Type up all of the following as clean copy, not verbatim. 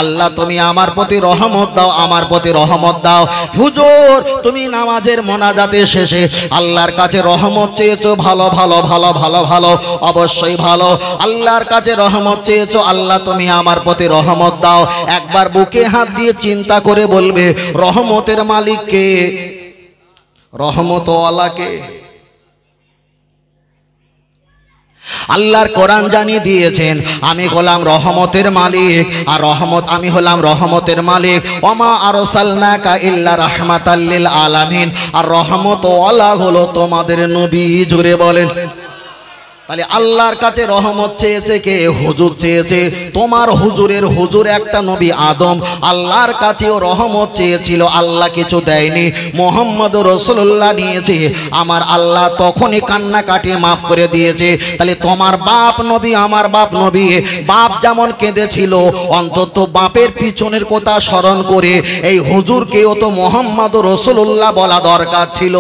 আল্লাহ তুমি আমার প্রতি রহমত দাও, আমার প্রতি রহমত দাও। হুজুর তুমি নামাজের মোনাজাতে শেষে আল্লাহর কাছে রহমত চেয়েছো, ভালো ভালো ভালো ভালো ভালো, অবশ্যই ভালো। আল্লাহর কাছে রহমত চেয়েছো, আল্লাহ তুমি আমার প্রতি রহমত দাও। একবার বুকে হাত দিয়ে চিন্তা করে বলবে রহমতের মালিক কে? রহমতওয়ালা কে? আল্লাহর কোরআন জানিয়ে দিয়েছেন আমি হলাম রহমতের মালিক, আর আমি হলাম রহমতের মালিক। ওমা আরসালনাকা ইল্লা রাহমাতাল লিল আলামিন। আর রহমতওয়ালা হলো তোমাদের নবী। জুড়ে বলেন। তাহলে আল্লাহর কাছে রহমত চেয়েছে কে? হুজুর চেয়েছে। তোমার হুজুরের হুজুর একটা নবী আদম, আল্লাহর কাছেও রহমত চেয়েছিল, আল্লাহ কিছু দেয়নি। মুহাম্মদুর রাসূলুল্লাহ নিয়েছে, আমার আল্লাহ তখনই কান্নাকাটি মাফ করে দিয়েছে। তাহলে তোমার বাপ নবী, আমার বাপ নবী, বাপ যেমন কেঁদেছিল, অন্তত বাপের পিছনের কথা স্মরণ করে এই হুজুরকেও তো মুহাম্মদুর রাসূলুল্লাহ বলা দরকার ছিল।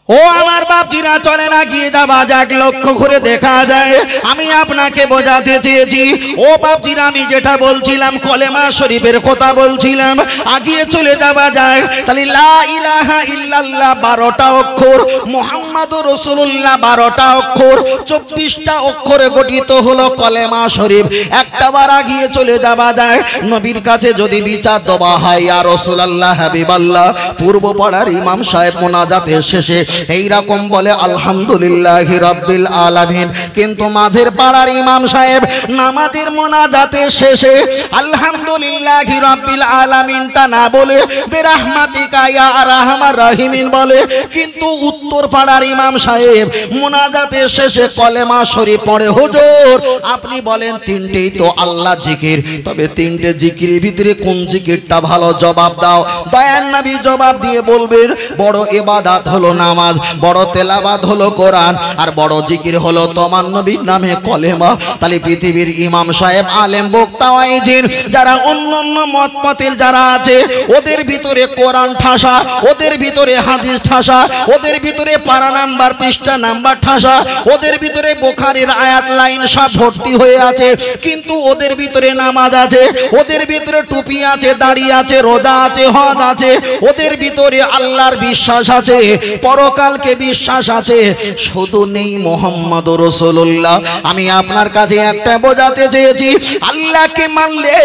ও আমার বাপজিরা, চলে না গিয়ে যাবা যাক, লক্ষ্য করে দেখা যায়। আমি আপনাকে বোঝাতে চেয়েছি ও বাপজিরা, আমি যেটা বলছিলাম কলেমা শরীফের কথা বলছিলাম, আগিয়ে চলে যাবা যায়। তাহলে লা ইলাহা ইল্লাল্লাহ 12টা অক্ষর, মুহাম্মাদুর রাসূলুল্লাহ 12টা অক্ষর, 24টা অক্ষরে গঠিত হলো কলেমা শরীফ। একটা বার আগিয়ে চলে যাবা যায়। নবীর কাছে যদি বিচার দেওয়া হয় ইয়া রাসূলুল্লাহ হাবিবাল্লাহ, পূর্ব পাড়ার ইমাম সাহেব মোনাজাতের শেষে এইরকম বলে আলহামদুলিল্লাহি রাব্বিল আলামিন, কিন্তু মাঝের পাড়ার ইমাম সাহেব নামাজের মোনাজাতের শেষে আলহামদুলিল্লাহি রাব্বিল আলামিনটা না বলে বিরহমাতিকা ইয়া আরহামার রাহিমিন বলে। কিন্তু উত্তর পাড়ার ইমাম সাহেব মোনাজাতের শেষে কলেমা শরীফ পড়ে। হুজুর আপনি বলেন তিনটেই তো আল্লাহ জিকির, তবে তিনটে জিকিরের ভিতরে কোন জিকিরটা ভালো? জবাব দাও। দয়ার নবী জবাব দিয়ে বলবেন বড় ইবাদত হলো নামাজ, বড় তেলাওয়াত হলো কোরআন, আর বড় জিকির হলো তোমার নবীর নামে কলেমা। তাহলে পৃথিবীর ইমাম সাহেব, আলেম, বক্তা, ওয়াইজিন, যারা অন্যান্য মতপথের যারা আছে, ওদের ভিতরে কোরআন ঠাসা, ওদের ভিতরে হাদিস ঠাসা, ওদের ভিতরে পারা নাম্বার পৃষ্ঠা নাম্বার ঠাসা, ওদের ভিতরে বুখারীর আয়াত লাইন সব ভর্তি হয়ে আছে, কিন্তু ওদের ভিতরে নামাজ আছে, ওদের ভিতরে টুপি আছে, দাড়ি আছে, রোজা আছে, হজ আছে, ওদের ভিতরে আল্লাহর বিশ্বাস আছে, পরকালকে বিশ্বাস আছে, শুধু নেই মুহাম্মদুর রাসূলুল্লাহ। আমি আপনার কাছে একটা বোঝাতে চেয়েছি, আল্লাহকে মানলে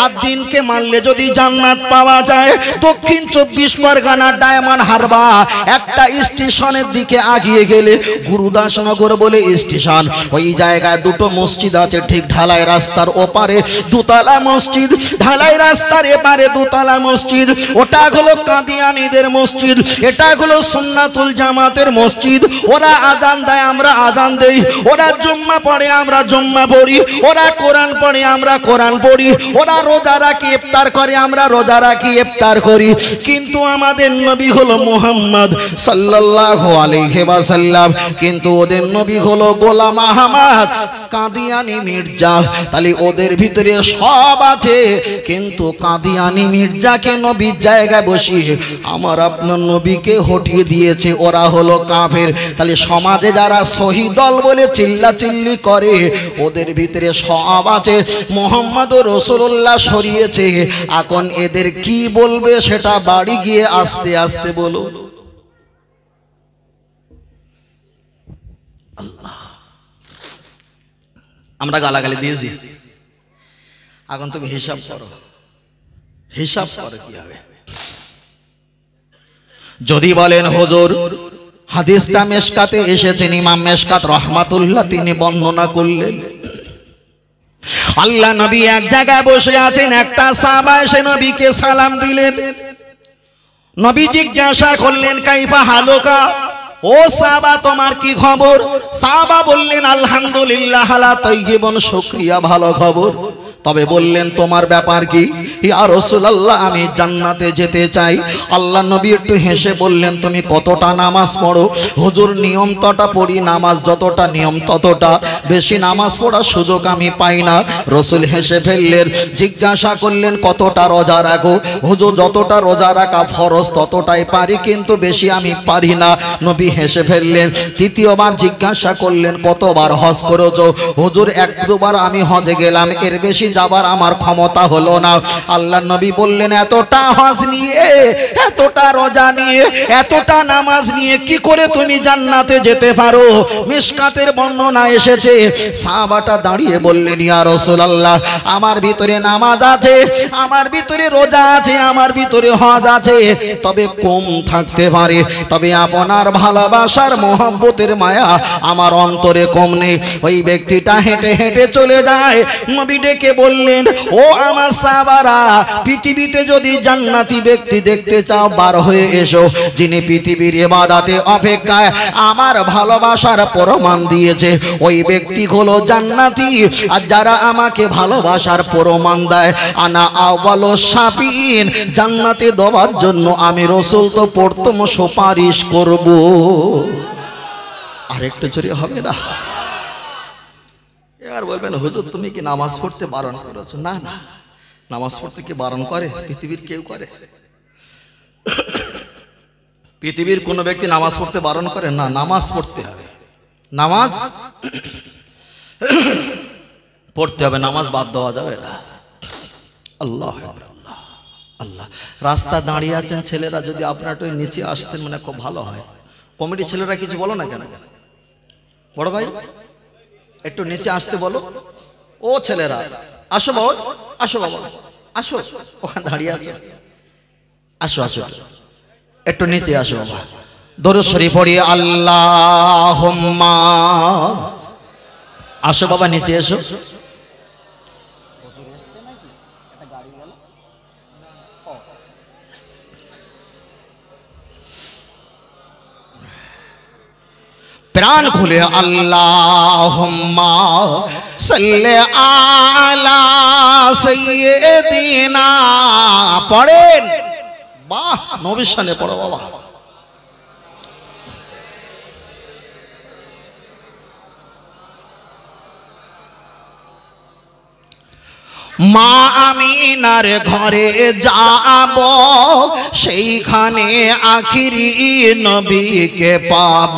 আর দিনকে মানলে যদি জান্নাত পাওয়া যায়, দক্ষিণ 24 পরগনা ডায়মন্ড হারবার একটা স্টেশনের দিকে আগিয়ে গেলে গুরুদাসনগর বলে স্টেশন, ওই জায়গায় দুটো মসজিদ আছে, ঠিক ঢালাই রাস্তার ওপারে দুতলা মসজিদ, ঢালাই রাস্তার এপারে দুতলা মসজিদ। ওটা হলো কাদিয়ানীদের মসজিদ, এটা হলো সুন্নাতুল জামাতের মসজিদ। ওরা আজান দেয়, আমরা আজান দেই, ওরা জুম্মা পড়ে, আমরা জুম্মা পড়ি, ওরা কোরআন পড়ে, আমরা কোরআন পড়ি, ওরা রোজা রাখি, ইফতার করে, আমরা রোজা রাখি, ইফতার করি। কিন্তু আমাদের নবী হলো মুহাম্মদ সাল্লাল্লাহু আলাইহি ওয়াসাল্লাম, কিন্তু ওদের নবী হলো গোলাম আহমদ কাদিয়ানী মির্জা। তাহলে ওদের ভিতরে সব আছে, কিন্তু কাদিয়ানী মির্জাকে নবীর জায়গায় বসিয়ে আমার আপনার নবীকে হটিয়ে দিয়েছে, ওরা হলো কাফের। তাহলে সমাজে যারা শহীদ দল বলে চিল্লাচিল্লি করে, ওদের ভিতরে সব আছে, মুহাম্মদুর রাসূলুল্লাহ সরিয়েছে। এখন এদের কি বলবে সেটা বাড়ি গিয়ে আস্তে আস্তে বলো। আল্লাহ, আমরা গালাগালি দিয়েছি, এখন তুমি হিসাব করো, হিসাব করো কি হবে। যদি বলেন হুজুর হাদিসটা মেশকাতে এসেছেন, ইমাম মেশকাত রহমাতুল্লাহ তিনি বর্ণনা করলেন, আল্লাহ নবী এক জায়গায় বসে আছেন, একটা সাহাবা এসে নবীকে সালাম দিলেন। নবী জিজ্ঞাসা করলেন কাইফা হালুকা, ও সাহাবা তোমার কি খবর? সাহাবা বললেন আলহামদুলিল্লাহ আলা তাইয়িবুন, শুকরিয়া, ভালো খবর। তবে বললেন তোমার ব্যাপার কি? ইয়া রাসূলুল্লাহ আমি জান্নাতে যেতে চাই। আল্লাহ নবী একটু হেসে বললেন তুমি কতটা নামাজ পড়ো? হুজুর নিয়মতটা পড়ি, নামাজ যতটা নিয়ম ততটা, বেশি নামাজ পড়ার সুযোগ আমি পাই না। রাসূল হেসে ফেললেন, জিজ্ঞাসা করলেন কতটা রোজা রাখো? হুজুর যতটা রোজা রাখা ফরজ ততটাই পারি, কিন্তু বেশি আমি পারি না। নবী হেসে ফেললেন। তৃতীয়বার জিজ্ঞাসা করলেন কতবার হজ করেছো? হুজুর এক দুবার আমি হজে গেলাম, এর বেশি যাবার আমার ক্ষমতা হলো না। আল্লাহ নবী বললেন এতটা হজ নিয়ে, এতটা রোজা নিয়ে, এতটা নামাজ নিয়ে কি করে তুমি জান্নাতে যেতে পারো? মিশকাতের বর্ণনা এসেছে, সাহাবাটা দাঁড়িয়ে বললেন ইয়া রাসূলুল্লাহ আমার ভিতরে নামাজ আছে, আমার ভিতরে রোজা আছে, আমার ভিতরে হজ আছে, তবে কম থাকতে পারে, তবে আপনার ভালোবাসার মহব্বতের মায়া আমার অন্তরে কম নেই। ওই ব্যক্তিটা হেঁটে হেঁটে চলে যায়। নবী ডেকে বললেন ও আমার সাহাবারা, পৃথিবীতে যদি জান্নাতি ব্যক্তি দেখতে চাও বার হয়ে এসো, যিনি পৃথিবীর ইবাদতে অপেক্ষায় আমার ভালোবাসার প্রমাণ দিয়েছে ওই ব্যক্তি হলো জান্নাতি। আর যারা আমাকে ভালোবাসার প্রমাণ দেয়, আনা আওয়ালু শাফিঈন, জান্নাতে দেওয়ার জন্য আমি রাসূল তো প্রথম সুপারিশ করব। আরেকটু জোরে হবে না? আর বলবেন হুজুর তুমি কি নামাজ পড়তে বারণ করেছো? না না, নামাজ পড়তে কি বারণ করে? পৃথিবীর কেউ করে? পৃথিবীর কোনো ব্যক্তি নামাজ পড়তে বারণ করে না? নামাজ পড়তে হবে, নামাজ পড়তে হবে, নামাজ বাদ দেওয়া যাবে না। আল্লাহ আল্লাহ আল্লাহ। রাস্তা দাঁড়িয়ে আছেন ছেলেরা, যদি আপনার একটু নিচে আসতেন মানে খুব ভালো হয়। কমিটি ছেলেরা কিছু বলো না কেন? বড় ভাই একটু নিচে আসতে বলো। ও ছেলেরা আসো বাবা, আসো বাবা, আসো, ওখানে দাঁড়িয়ে আছো, আসো আসো, একটু নিচে আসো বাবা। দরুদ শরীফ পড়ি আল্লাহুম্মা, আসো বাবা নিচে এসো। প্রাণ খুলে আল্লাহুম্মা সাল্লি আলা সাইয়্যিদিনা পড়েন। বাহ, নবীর শানে পড়ো বাবা। মা আমিনার ঘরে যাব, সেইখানে আখিরি নবীকে পাব,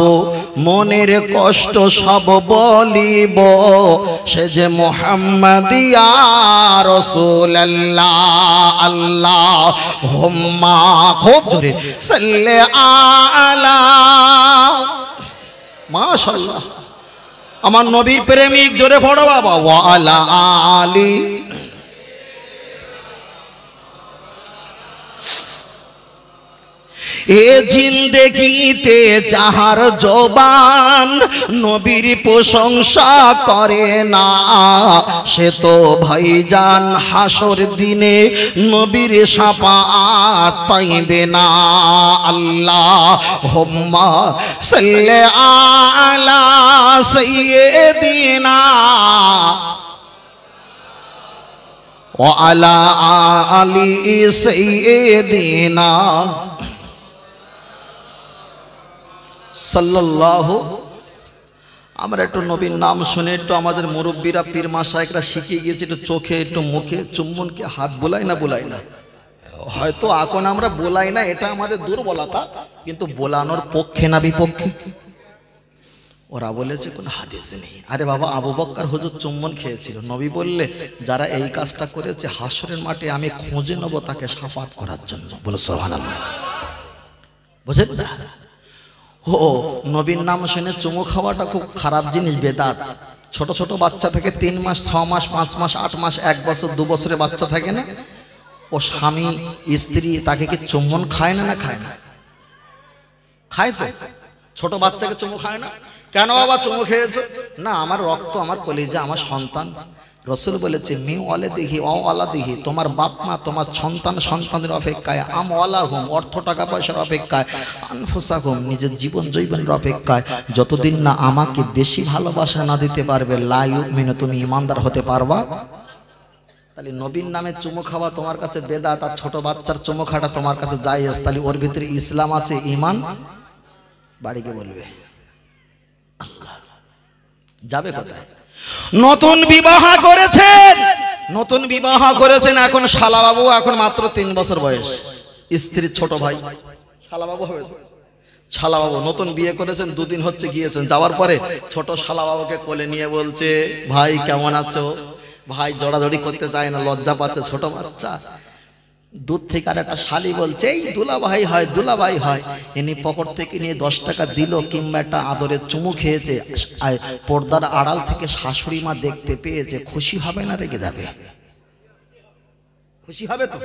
মনের কষ্ট সব বলিব, সে যে মুহাম্মদ ইয়া রাসূলুল্লাহ। আল্লাহুম্মা, খুব জোরে, সাল্লি আলা, মাশাআল্লাহ, আমার নবীর প্রেমিক, জোরে পড়ো বাবা, ওয়া আলা আলি। এ জিন্দেগিতে যাহার জবান নবীর প্রশংসা করে না, সে তো ভাইজান হাসর দিনে নবীর শাফাআত পাইবে না। আল্লাহুম্মা সাল্লি আলা সাইয়্যিদিনা ওয়া আলা আলি সাইয়্যিদিনা সাল্লাল্লাহু। আমরা একটু নবীর নাম শুনে একটু আমাদের মুরব্বীরা পীর মাশায়েখরা শিখিয়ে গিয়েছে, একটু চোখে একটু মুখে চুম্বনকে হাত বোলাই না, বোলাই না, হয়তো এখন আমরা বোলাই না, এটা আমাদের দুর্বলতা, কিন্তু বোলানোর পক্ষে না বিপক্ষে? ওরা বলেছে কোন হাদিসে নেই। আরে বাবা, আবু বকর হুজুর চুম্বন খেয়েছিল, নবী বললে যারা এই কাজটা করেছে হাসরের মাঠে আমি খুঁজে নেব তাকে শাফাত করার জন্য। বলে সুবহানাল্লাহ, বুঝেন না? ও নবীর নাম শুনে চুমু খাওয়াটা খুব খারাপ জিনিস, বেদাত। ছোট ছোট বাচ্চা থাকে, 3 মাস 6 মাস 5 মাস 8 মাস 1 বছর 2 বছরের বাচ্চা থাকে না, ও স্বামী স্ত্রী তাকে কি চুম্বন খায় না? না খায় না? খায় তো। ছোট বাচ্চাকে চুমু খায় না কেন? বাবা চুমু খেয়েছো? না, আমার রক্ত, আমার কলিজা, আমার সন্তান। রাসূল বলেছে মি ওয়ালাদিহি ওয়া ওয়ালাদিহি, তোমার বাপ মা তোমার সন্তান সন্তানের অপেক্ষায়, আম ওয়ালাহুম, অর্থ টাকা পয়সার অপেক্ষায়, আনফুসাহুম, নিজের জীবন জৈবনের অপেক্ষায়। যতদিন না আমাকে বেশি ভালোবাসা না দিতে পারবে, লা ইউমিনু, তুমি ঈমানদার হতে পারবা তাহলে নবীর নামে চুমু খাওয়া তোমার কাছে বেদাত, আর ছোট বাচ্চার চুমু খাওয়াটা তোমার কাছে জায়েজ। তাহলে ওর ভিতরে ইসলাম আছে, ঈমান বাড়িকে বলবে যাবে কোথায়? নতুন বিবাহ করেছেন, নতুন বিবাহ করেছেন, এখন শালাবাবু এখন মাত্র 3 বছর বয়স, স্ত্রীর ছোট ভাই শালাবাবু হবে। শালাবাবু নতুন বিয়ে করেছেন, 2 দিন হচ্ছে গিয়েছেন, যাওয়ার পরে ছোট শালাবাবুকে কোলে নিয়ে বলছে ভাই কেমন আছো? ভাই জড়াজড়ি করতে চায় না, লজ্জা পাচ্ছে, ছোট বাচ্চা। দূর থেকে আর একটা শালি বলছে এই দুলাভাই হয়, দুলাভাই হয়। ইনি পকেট থেকে নিয়ে 10 টাকা দিল, কিংবা একটা আদরের চুমু খেয়েছে, পর্দার আড়াল থেকে শাশুড়ি মা দেখতে পেয়েছে, খুশি হবে না রেগে যাবে? খুশি হবে তো।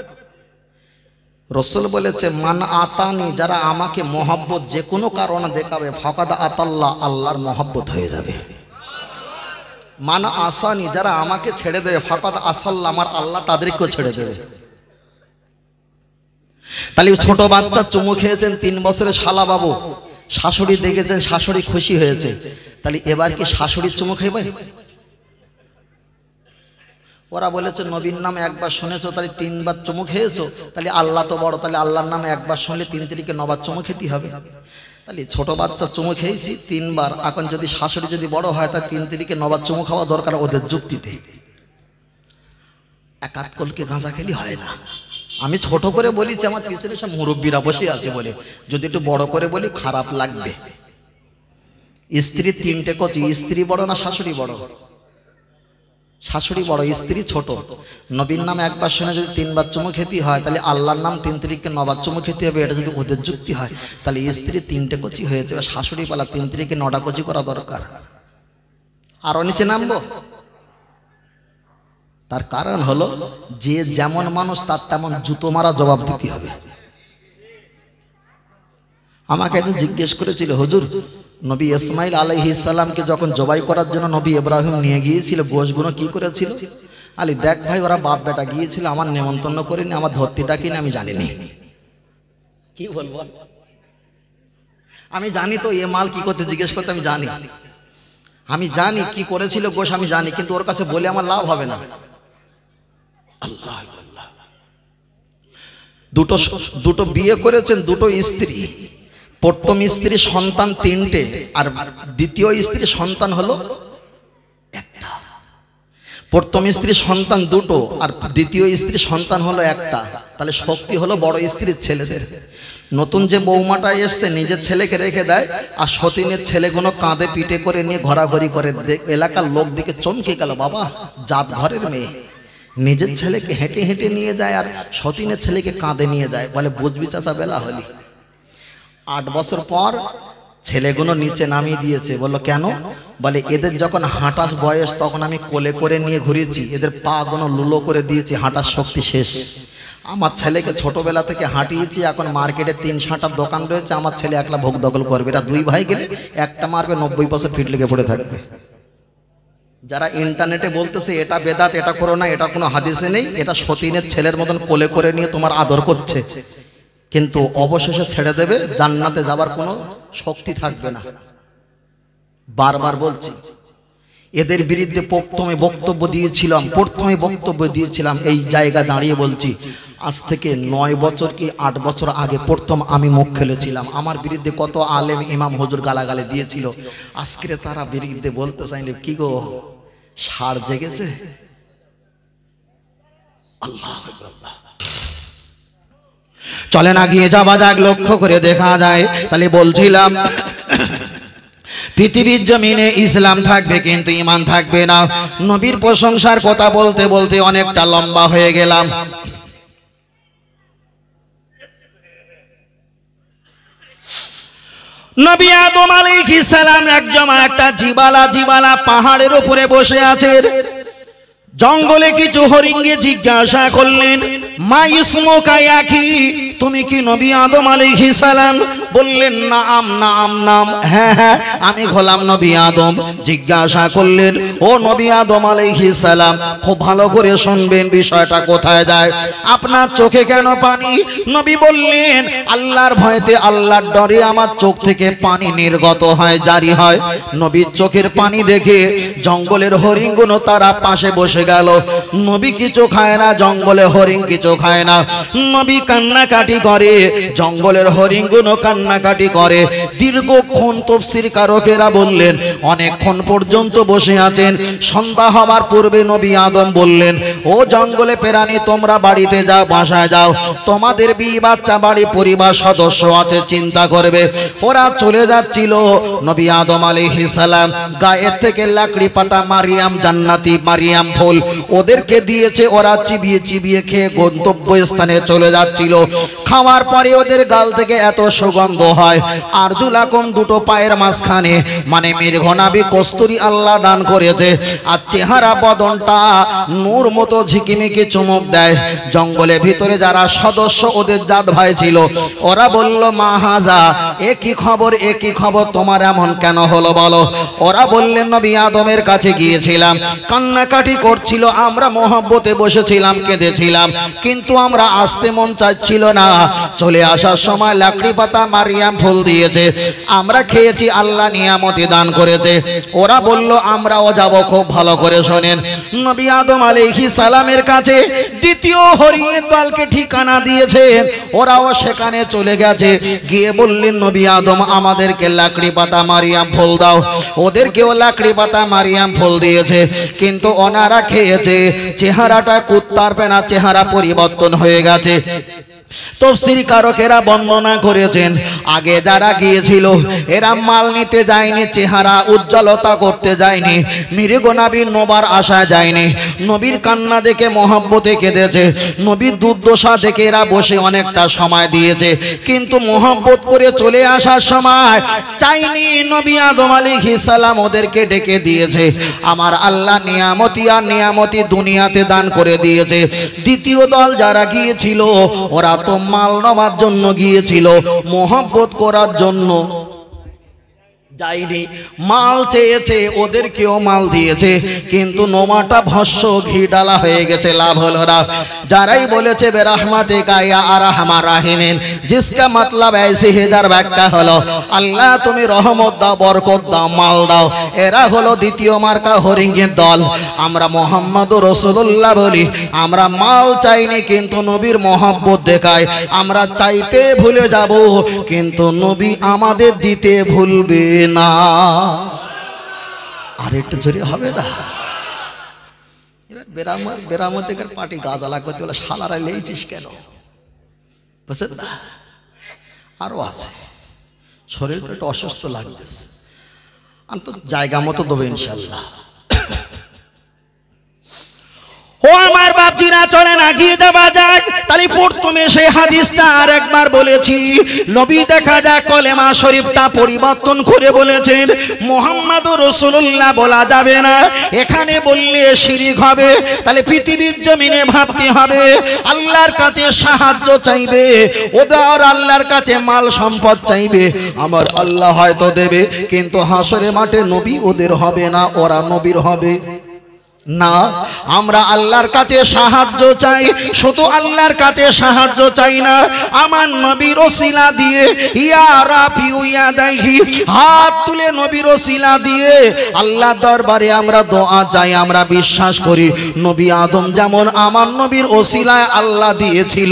রসুল বলেছে মান আতানি, যারা আমাকে মহব্বত যে কোনো কারণে দেখাবে, ফাকাদ আতাল্লাহ, আল্লাহর মহব্বত হয়ে যাবে। মান আসানি, যারা আমাকে ছেড়ে দেবে, ফাকাদ আসাল্লাহ, আমার আল্লাহ তাদেরকেও ছেড়ে দেবে। তাহলে ছোট বাচ্চা চুমু খেয়েছেন 3 বছরের শালাবাবু, শাশুড়ি দেখেছেন, শাশুড়ি খুশি হয়েছে, তাহলে এবার কি শাশুড়ির চুমু খাইবে? ওরা বলেছে নবীর নাম একবার শুনেছো, তাহলে 3 বার চুমু খেয়েছো, তাহলে আল্লাহ তো বড়, তাহলে আল্লাহর নামে একবার শুনলে 3 তারিখে 9 বার চুমু খেতে হবে। তাহলে ছোট বাচ্চা চুমু খেয়েছি 3 বার, এখন যদি শাশুড়ি যদি বড় হয়, তাহলে 3 তারিখে 9 বার চুমু খাওয়া দরকার ওদের যুক্তিতে। একাত কলকে গাঁজা খেলি হয় না। আমি ছোট করে বলেছি, আমার পিছনে সব মুরব্বীরা বসে আছে বলে, যদি একটু বড় করে বলি খারাপ লাগবে। স্ত্রী 3টে কচি, স্ত্রী বড় না শাশুড়ি বড়? শাশুড়ি বড়, স্ত্রী ছোট। নবীর নাম একবার শুনে যদি 3 বার চুমু খেতে হয়, তাহলে আল্লাহর নাম 3 তারিখে 9 বার চুমু খেতে হবে, এটা যদি ওদের যুক্তি হয়, তাহলে স্ত্রী 3টে কচি হয়েছে, শাশুড়ি পালা 3 তারিখে 9টা কচি করা দরকার। আরো নিচে নামবো? তার কারণ হলো যে যেমন মানুষ তার তেমন জুতো মারা জবাব দিতে হবে। আমাকে একজন জিজ্ঞেস করেছিল, হুজুর নবী ইসমাইল আলাইহিস সালামকে যখন জবাই করার জন্য নবী ইব্রাহিম নিয়ে গিয়েছিল, গোশগুলো কি করেছিল? আলী দেখ ভাই, ওরা বাপ বেটা গিয়েছিল, আমার নেমন্তন্ন করিনি, আমার ধরতিটা কিনে আমি জানিনি। কি বলবো আমি জানি তো, এ মাল কি করতে জিজ্ঞেস করতে আমি জানি, আমি জানি কি করেছিল গোশ আমি জানি, কিন্তু ওর কাছে বলে আমার লাভ হবে না। আল্লাহ আল্লাহ। দুটো বিয়ে করেছেন, 2টো স্ত্রী। প্রথম স্ত্রী সন্তান 3টে, আর দ্বিতীয় স্ত্রী সন্তান হলো 1টা। প্রথম স্ত্রী সন্তান 2টো, আর দ্বিতীয় স্ত্রী সন্তান হলো 1টা। তাহলে শক্তি হলো বড় স্ত্রীর ছেলেদের। নতুন যে বৌমাটা এসছে নিজের ছেলেকে রেখে দেয়, আর সতীনের ছেলেগুলো কাঁধে পিঠে করে নিয়ে ঘোরাঘুরি করে, এলাকার লোক দিকে চমকে গেল, বাবা জাত ঘরের মেয়ে নিজের ছেলেকে হেঁটে হেঁটে নিয়ে যায়, আর সতীনের ছেলেকে কাঁধে নিয়ে যায়, বলে বুঝবি চাচা বেলা হলি। 8 বছর পর ছেলেগুলো নিচে নামিয়ে দিয়েছে। বললো কেন? বলে এদের যখন হাঁটার বয়স তখন আমি কোলে করে নিয়ে ঘুরেছি, এদের পা গুলো লুলো করে দিয়েছি, হাঁটার শক্তি শেষ। আমার ছেলেকে ছোটবেলা থেকে হাঁটিয়েছি, এখন মার্কেটে 3 সাঁটার দোকান রয়েছে, আমার ছেলে একলা ভোগ দখল করবে। এরা 2 ভাই গেলে একটা মারবে, 90 বছর ফিট লেগে পড়ে থাকবে। যারা ইন্টারনেটে বলতেছে এটা বেদাত, এটা করো না, এটা কোনো হাদিসে নেই, এটা সতীনের ছেলের মতন কোলে করে নিয়ে তোমার আদর করছে, কিন্তু অবশেষে ছেড়ে দেবে, জান্নাতে যাবার কোনো শক্তি থাকবে না। বারবার বলছি, এদের বিরুদ্ধে প্রথমে বক্তব্য দিয়েছিলাম, এই জায়গা দাঁড়িয়ে বলছি, আজ থেকে 9 বছর কি 8 বছর আগে প্রথম আমি মুখ খেলেছিলাম। আমার বিরুদ্ধে কত আলেম ইমাম হুজুর গালাগালি দিয়েছিল, আজকে তারা বিরুদ্ধে বলতে চাইলে কি গো সার জেগেছে। আল্লাহ আল্লাহ। চলে না গিয়ে যাওয়া যাক, লক্ষ্য করে দেখা যায়। তাহলে বলছিলাম পৃথিবীর জমিনে ইসলাম থাকবে কিন্তু ঈমান থাকবে না। নবীর প্রশংসার কথা বলতে বলতে অনেকটা লম্বা হয়ে গেলাম। নবী আদম আলাইহিস সালাম একটা জিবালা পাহাড়ের উপরে বসে আছেন। জঙ্গলে কিছু হরিণকে জিজ্ঞাসা করলেন, মা ইসমুকা ইয়া কি, তুমি কি নবী আদম আলাইহিস সালাম? বললেন নাম নাম নাম, হ্যাঁ হ্যাঁ আমি হলাম নবী আদম। জিজ্ঞাসা করলেন ও নবী আদম আলাইহিস সালাম, খুব ভালো করে শুনবেন বিষয়টা কোথায় যায়, আপনার চোখে কেন পানি? নবী বললেন আল্লাহর ভয়তে, আল্লাহর ডরে আমার চোখ থেকে পানি নির্গত হয়, জারি হয়। নবীর চোখের পানি দেখে জঙ্গলের হরিণগুলো তারা পাশে বসে গেল। নবী কিছু খায় না, জঙ্গলে হরিণ কিছু খায় না। নবী কান্নাকাটি করে, জঙ্গলের হরিণগুলো কান্নাকাটি করে। দীর্ঘক্ষণ তাফসীর কারকেরা বললেন অনেকক্ষণ পর্যন্ত বসে আছেন। সন্ধ্যা হওয়ার পূর্বে নবী আদম বললেন ও জঙ্গলে প্রাণী, তোমরা বাড়িতে যাও, বাসায় যাও, তোমাদের বিয়ে বাচ্চা বাড়ি পরিবার সদস্য আছে, চিন্তা করবে। ওরা চলে যাচ্ছিল। নবী আদম আলাইহিস সালাম গায়ের থেকে লাকড়ি পাতা, মারিয়াম জান্নাতি মারিয়াম ফুল ওদেরকে দিয়েছে। ওরা চিবিয়ে চিবিয়ে খেয়ে গন্তব্যস্থানে চলে যাচ্ছিল। খাওয়ার পরে ওদের গাল থেকে এত সুগন্ধ হয়, আরজুলাকুম দুটো পায়ের মাঝখানে মানে মৃগনাভি কস্তুরী আল্লাহ দান করেছে। আর চেহারা বদনটা নূর মতো ঝিকিমিকি চমক দেয়। জঙ্গলের ভিতরে যারা সদস্য ওদের জাত ভাই ছিল, ওরা বলল মা হাজা, এ কি খবর, এ কি খবর, তোমার এমন কেন হলো বলো। ওরা বললেন নবী আদমের কাছে গিয়েছিলাম, কান্নাকাটি করছিল, আমরা মহব্বতে বসেছিলাম, কেঁদেছিলাম, কিন্তু আমরা আসতে মন চাচ্ছিল না। চলে আসার সময় লাকড়ি পাতা মারিয়াম ফুল দিয়েছে, আমরা খেয়েছি, আল্লাহ নিয়ামতি দান করেছে। ওরা বলল আমরাও যাব। খুব ভালো করে শোনেন, নবী আদম আলাইহিস সালামের কাছে দ্বিতীয় হরিণের দলকে ঠিকানা দিয়েছেন। ওরাও সেখানে চলে গেছে। গিয়ে বললেন নবী আদম আমাদেরকে লাকড়ি পাতা মারিয়াম ফুল দাও। ওদেরকেও লাকড়ি পাতা মারিয়াম ফুল দিয়েছে, কিন্তু ওনারা খেয়েছে, চেহারাটা কুত্তার পেনা, চেহারা পরিবর্তন হয়ে গেছে। তাফসীর কারকেরা বর্ণনা করেছেন আগে যারা গিয়েছিল এরা মাল নিতে যায়নি, চেহারা উজ্জ্বলতা করতে যায়নি, মৃগনাভীর নোবার আশা যায়নি। নবীর কান্না দেখে মহব্বতে কেঁদেছে, নবীর দুর্দশা দেখে এরা বসে অনেকটা সময় দিয়েছে, কিন্তু মহব্বত করে চলে আসার সময় চাইনি। নবী আদম আলাইহিস সালাম ওদেরকে ডেকে দিয়েছে। আমার আল্লাহ নিয়ামতি আর নিয়ামতি দুনিয়াতে দান করে দিয়েছে। দ্বিতীয় দল যারা গিয়েছিল ওরা তো মাল নেওয়ার জন্য গিয়েছিল, মহব্বত করার জন্য যায়নি। মাল চেয়েছে, ওদেরকেও মাল দিয়েছে, কিন্তু নোমাটা ভস্য ঘি ডালা হয়ে গেছে, লাভ হলো না। যারাই বলেছে বেরহমাতে কায়া আরহামার রাহিমিন, জিসকা মতলব ऐसे হাজার ব্যাখ্যা হলো আল্লাহ তুমি রহমত দাও, বরকত দাও, মাল দাও। এরা হলো দ্বিতীয় মার্কা হরিণের দল। আমরা মুহাম্মদুর রাসূলুল্লাহ বলি, আমরা মাল চাইনি, কিন্তু নবীর মহব্বত দেখায়। আমরা চাইতে ভুলে যাব, কিন্তু নবী আমাদের দিতে ভুলবে না। আর একটু জোরে হবে না? এবার বেরামতের পার্টি গাঁজা লাগবে, বলে শালারা লেইছিস কেন, বুঝছেন না? আরো আছে, শরীরটা একটু অসুস্থ লাগতেছে, আমি তো জায়গা মতো দেবো ইনশাল্লাহ। ও আমার বাপজিরা চলে না গিয়ে যাওয়া যাক। তাহলে প্রথমে সেই হাদিসটা আর একবার বলেছি, নবী দেখা যায় কলেমা শরীফটা পরিবর্তন করে বলেছেন মুহাম্মাদুর রাসূলুল্লাহ বলা যাবে না। এখানে বললে শিরক হবে। তাহলে পৃথিবীর জমিনে ভাবতে হবে, আল্লাহর কাছে সাহায্য চাইবে, ওদের আল্লাহর কাছে মাল সম্পদ চাইবে, আমার আল্লাহ হয়তো দেবে, কিন্তু হাসরে মাঠে নবী ওদের হবে না, ওরা নবীর হবে না। আমরা আল্লাহর কাছে সাহায্য চাই, শুধু আল্লাহর কাছে সাহায্য চাই না, আমার নবীর ওসিলা দিয়ে ইয়া রাফিউ ইয়াদাইহি, হাত তুলে নবীর ওসিলা দিয়ে আল্লাহ দরবারে আমরা দোয়া চাই। আমরা বিশ্বাস করি নবী আদম যেমন আমার নবীর ওসিলায় আল্লাহ দিয়েছিল,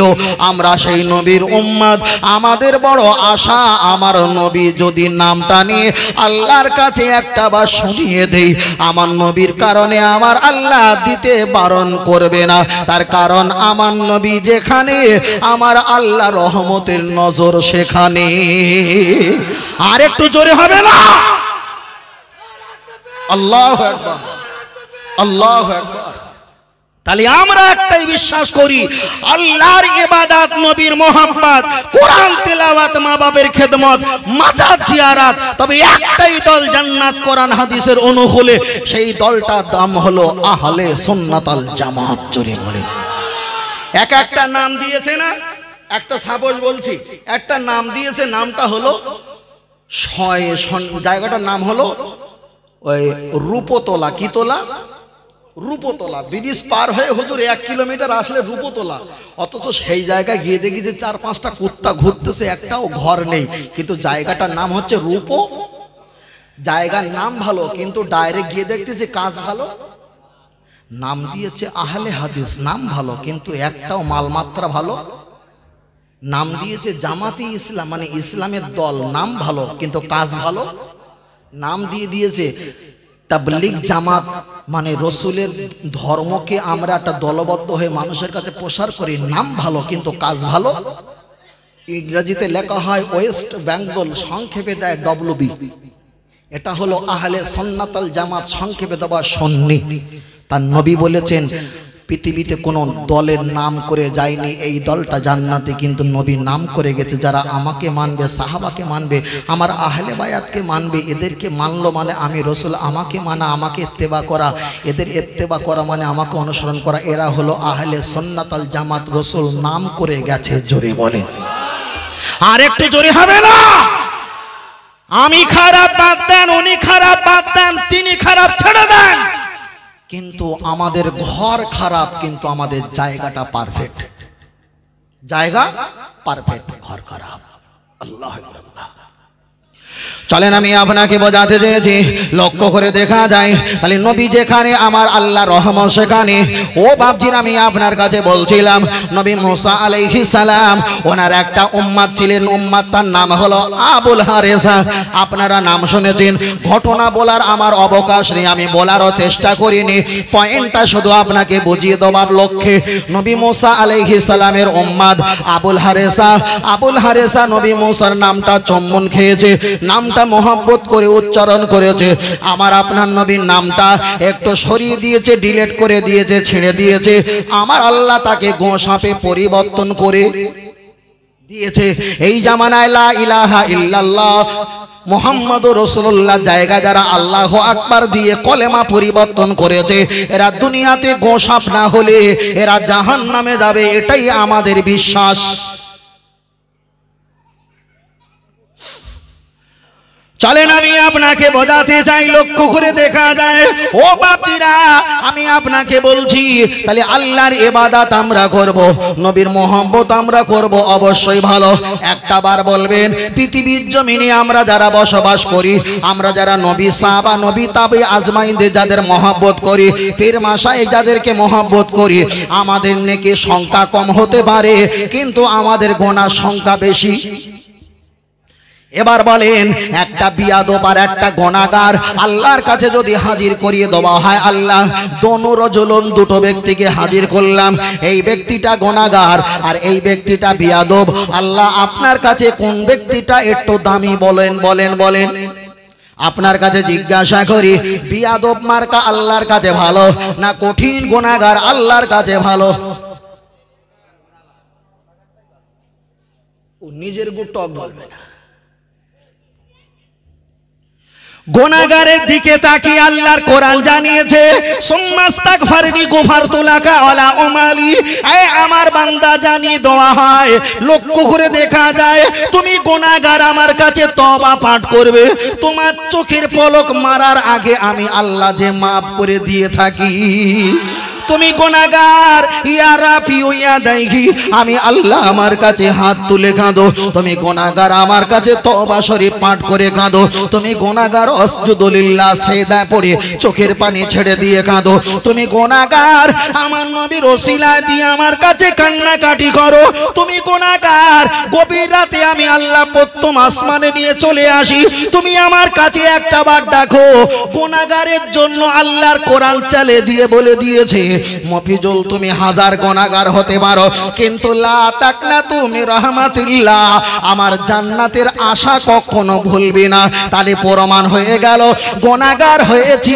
আমরা সেই নবীর উম্মত। আমাদের বড় আশা আমার নবী যদি নামটা নিয়ে আল্লাহর কাছে একটা বার শুনিয়ে দেই, আমার নবীর কারণে আমার আল্লাহ দিতে বারণ করবে না। তার কারণ আমার নবী যেখানে, আমার আল্লাহ রহমতের নজর সেখানে। আর একটু জোরে হবে না? আল্লাহু আকবার, আল্লাহু আকবার। তাহলে আমরা একটাই বিশ্বাস করি, আল্লাহর ইবাদত, নবীর মোহাম্মত, কোরআন তেলাওয়াত, মা বাবার খেদমত, মাজার জিয়ারত। তবে একটাই দল জান্নাত কোরআন হাদিসের অনুকূলে, সেই দলটার নাম হলো আহলে সুন্নাত আল জামাত। জোরে বলেন। এক একটা নাম দিয়েছে না, একটা সাপোজ বলছি, একটা নাম দিয়েছে, নামটা হলো জায়গাটার নাম হলো ওই রূপতলা। কি তোলা? রূপতলা। ব্রিজ পার হয়ে হুজুর 1 কিলোমিটার আসলে রূপতলা। অথচ সেই জায়গায় গিয়ে দেখি যে 4-5টা কুত্তা ঘুরতেছে, একটাও ঘর নেই, কিন্তু জায়গাটার নাম হচ্ছে রূপ। জায়গার নাম ভালো, কিন্তু ডাইরেক্ট গিয়ে দেখতেছে কাজ ভালো। নাম দিয়েছে আহলে হাদিস, নাম ভালো, কিন্তু একটাও মালমাত্রা ভালো। নাম দিয়েছে জামাতি ইসলাম, মানে ইসলামের দল, নাম ভালো কিন্তু কাজ ভালো। নাম দিয়েছে তাবলীগ জামাত, মানে রসুলের ধর্মকে আমরা একটা দলবদ্ধ হয়ে মানুষের কাছে প্রসার করি, নাম ভালো কিন্তু কাজ ভালো। ইংরেজিতে লেখা হয় ওয়েস্ট বেঙ্গল, সংক্ষেপে দেয় WB। এটা হলো আহলে সুন্নাতুল জামাত, সংক্ষেপে দেওয়া সুন্নি। তার নবী বলেছেন পৃথিবীতে কোনো দলের নাম করে যায়নি এই দলটা জান্নাতে, কিন্তু নবী নাম করে গেছে যারা আমাকে মানবে, সাহাবাকে মানবে, আমার আহলে বায়াতকে মানবে, এদেরকে মানলো মানে আমি রসুল, আমাকে মানা, আমাকে ইত্তেবা করা, এদের ইত্তেবা করা মানে আমাকে অনুসরণ করা, এরা হলো আহলে সুন্নাতুল জামাত। রসুল নাম করে গেছে। জোরে বলেন, আর একটু জোরে হবে না? আমি খারাপ বাদ দেন, উনি খারাপ বাদ দেন, তিনি খারাপ ছেড়ে দেন, কিন্তু আমাদের ঘর খারাপ, কিন্তু আমাদের জায়গাটা পারফেক্ট। জায়গা পারফেক্ট, ঘর খারাপ। আল্লাহ আল্লাহ। চলেন আমি আপনাকে বোঝাতে চেয়েছি, লক্ষ্য করে দেখা যায় তাহলে নবী যেখানে আমার আল্লাহ রহমত সেখানে। ও বাপজির, আমি আপনার কাছে বলছিলাম নবী মুসা আলাইহিস সালাম, ওনার একটা উম্মত ছিলেন, উম্মত তার নাম হলো আবুল হারেসা। আপনারা নাম শুনেছেন, ঘটনা বলার আমার অবকাশ নেই, আমি বলারও চেষ্টা করিনি, পয়েন্টটা শুধু আপনাকে বুঝিয়ে দেওয়ার লক্ষ্যে। নবী মুসা আলাইহিস সালামের উম্মত আবুল হারেসা। আবুল হারেসা নবী মুসার নামটা চুম্বন খেয়েছে, নামটা মোহাব্বত করে উচ্চারণ করেছে। আমার আপনার নবীর নামটা একটু সরিয়ে দিয়েছে, ডিলিট করে দিয়েছে, ছেড়ে দিয়েছে। আমার আল্লাহ তাকে গোসাপে পরিবর্তন করে দিয়েছে। এই জামানায় লা ইলাহা ইল্লাল্লাহ মুহাম্মাদুর রাসূলুল্লাহ জায়গা যারা আল্লাহু আকবার দিয়ে কলেমা পরিবর্তন করেছে, এরা দুনিয়াতে গোসাপ না হলে এরা জাহান্নামে যাবে, এটাই আমাদের বিশ্বাস। চলেন আমি আপনাকে বোঝাতে চাই, লক্ষ্য করে দেখা যায় ও বাপজিরা, আমি আপনাকে বলছি তাহলে আল্লাহর ইবাদত আমরা করব, নবীর মোহাম্মত আমরা করব, অবশ্যই ভালো। একটা বার বলবেন পৃথিবীর জমিনে আমরা যারা বসবাস করি, আমরা যারা নবী সাহাবা, নবী তাবে আজমাইনদের যাদের মোহাব্বত করি, পীর মাশায়েখ যাদেরকে মোহাব্বত করি, আমাদের নেকি সংখ্যা কম হতে পারে, কিন্তু আমাদের গুনাহ সংখ্যা বেশি। এবার বলেন, একটা বিয়াদব আর একটা গুনাহগার আল্লাহর কাছে যদি হাজির করিয়ে দেওয়া হয়, আল্লাহ দোনো রজুলন, দুটো ব্যক্তিকে হাজির করলাম, এই ব্যক্তিটা গুনাহগার আর এই ব্যক্তিটা বিয়াদব, আল্লাহ আপনার কাছে কোন ব্যক্তিটা একটু দামি বলেন বলেন বলেন। আপনার কাছে জিজ্ঞাসা করি, বিয়াদব মার্কা আল্লাহর কাছে ভালো না কঠিন গুনাহগার আল্লাহর কাছে ভালো? ও নিজের গুটক বলবে না। গুনাহগারের দিকে তাকিয়ে আল্লাহর কোরআন জানিয়েছে, সুম্মাস্তাগফিরনি গফারতু লাকা ওয়ালা উমালি। এই আমার বান্দা জানিয়ে দেওয়া হয়, লক্ষ্য করে দেখা যায় তুমি গুনাহগার আমার কাছে তওবা পাঠ করবে, তোমার চোখের পলক মারার আগে আমি আল্লাহ যে মাফ করে দিয়ে থাকি। তুমি গুনাহগার, ইয়া রাফি ইয়া দাইহি, আমি আল্লাহ আমার কাছে হাত তুলে কাঁদো। তুমি গুনাহগার, আমার কাছে তওবা শরীফ পাঠ করে কাঁদো। তুমি গুনাহগার, আসজুদুলিল্লাহ সেজদা পড়ে চোখের পানি ছেড়ে দিয়ে কাঁদো। তুমি গুনাহগার, আমার নবীর ওসিলা দিয়ে আমার কাছে কান্নাকাটি করো। তুমি গুনাহগার, গভীর রাতে আমি আল্লাহ প্রথম আসমানে নিয়ে চলে আসি, তুমি আমার কাছে একটা বার ডাকো। গুনাহগারের জন্য আল্লাহর কোরআন চালে দিয়ে বলে দিয়েছে, মফিজুল তুমি হাজার গুনাহগার হতে পারো, কিন্তু লা তাকনাতু মির রাহমাতিল্লাহ, আমার জান্নাতের আশা কখনো ভুলবি না। তাহলে প্রমাণ হয়ে গেল গুনাহগার হয়েছি,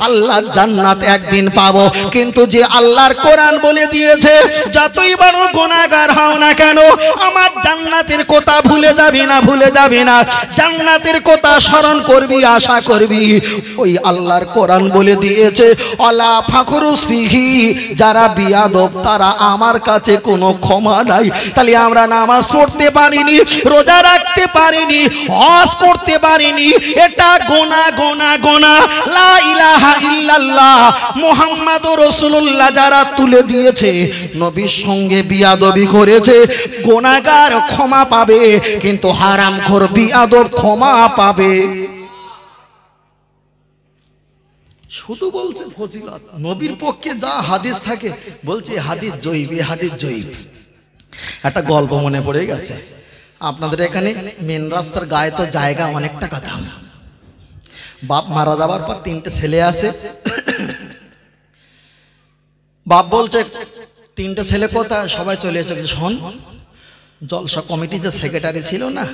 আল্লাহর জান্নাত একদিন পাবো। কিন্তু যে আল্লাহর কোরআন বলে দিয়েছে যতই বড় গুনাহগার হও না কেন, আমার জান্নাতের কথা ভুলে যাবি না, ভুলে যাবি না, জান্নাতের কথা স্মরণ করবি, আশা করবি। ওই আল্লাহর কোরআন বলে দিয়েছে, অলা ফাখরুস ফিহি যারা বিয়াদব তারা আমার কাছে কোনো ক্ষমা নাই। তাহলে আমরা নামাজ পড়তে পারিনি, রোজা রাখতে পারিনি, হজ করতে পারিনি, এটা গোনা গোনা গোনা। লা ইলাহা ইল্লাল্লাহ মুহাম্মাদুর রাসূলুল্লাহ যারা তুলে দিয়েছে, নবীর সঙ্গে বিয়াদবি করেছে, গোনাগার ক্ষমা পাবে, কিন্তু হারামখোর বিয়াদব ক্ষমা পাবে। শুধু বলছে ফজিলত, নবীর পক্ষে যা হাদিস থাকে বলছে হাদিস জয়ীব, হাদিস জয়ীব। একটা গল্প মনে পড়ে গেছে, আপনাদের এখানে মেন রাস্তার গায়ে তো জায়গা অনেক টাকা দাম। বাপ মারা যাওয়ার পর 3টে ছেলে আছে। বাপ বলছে 3টে ছেলে কোথায়? সবাই চলে এসেছে। শোন, জলসা কমিটি যে সেক্রেটারি ছিল না,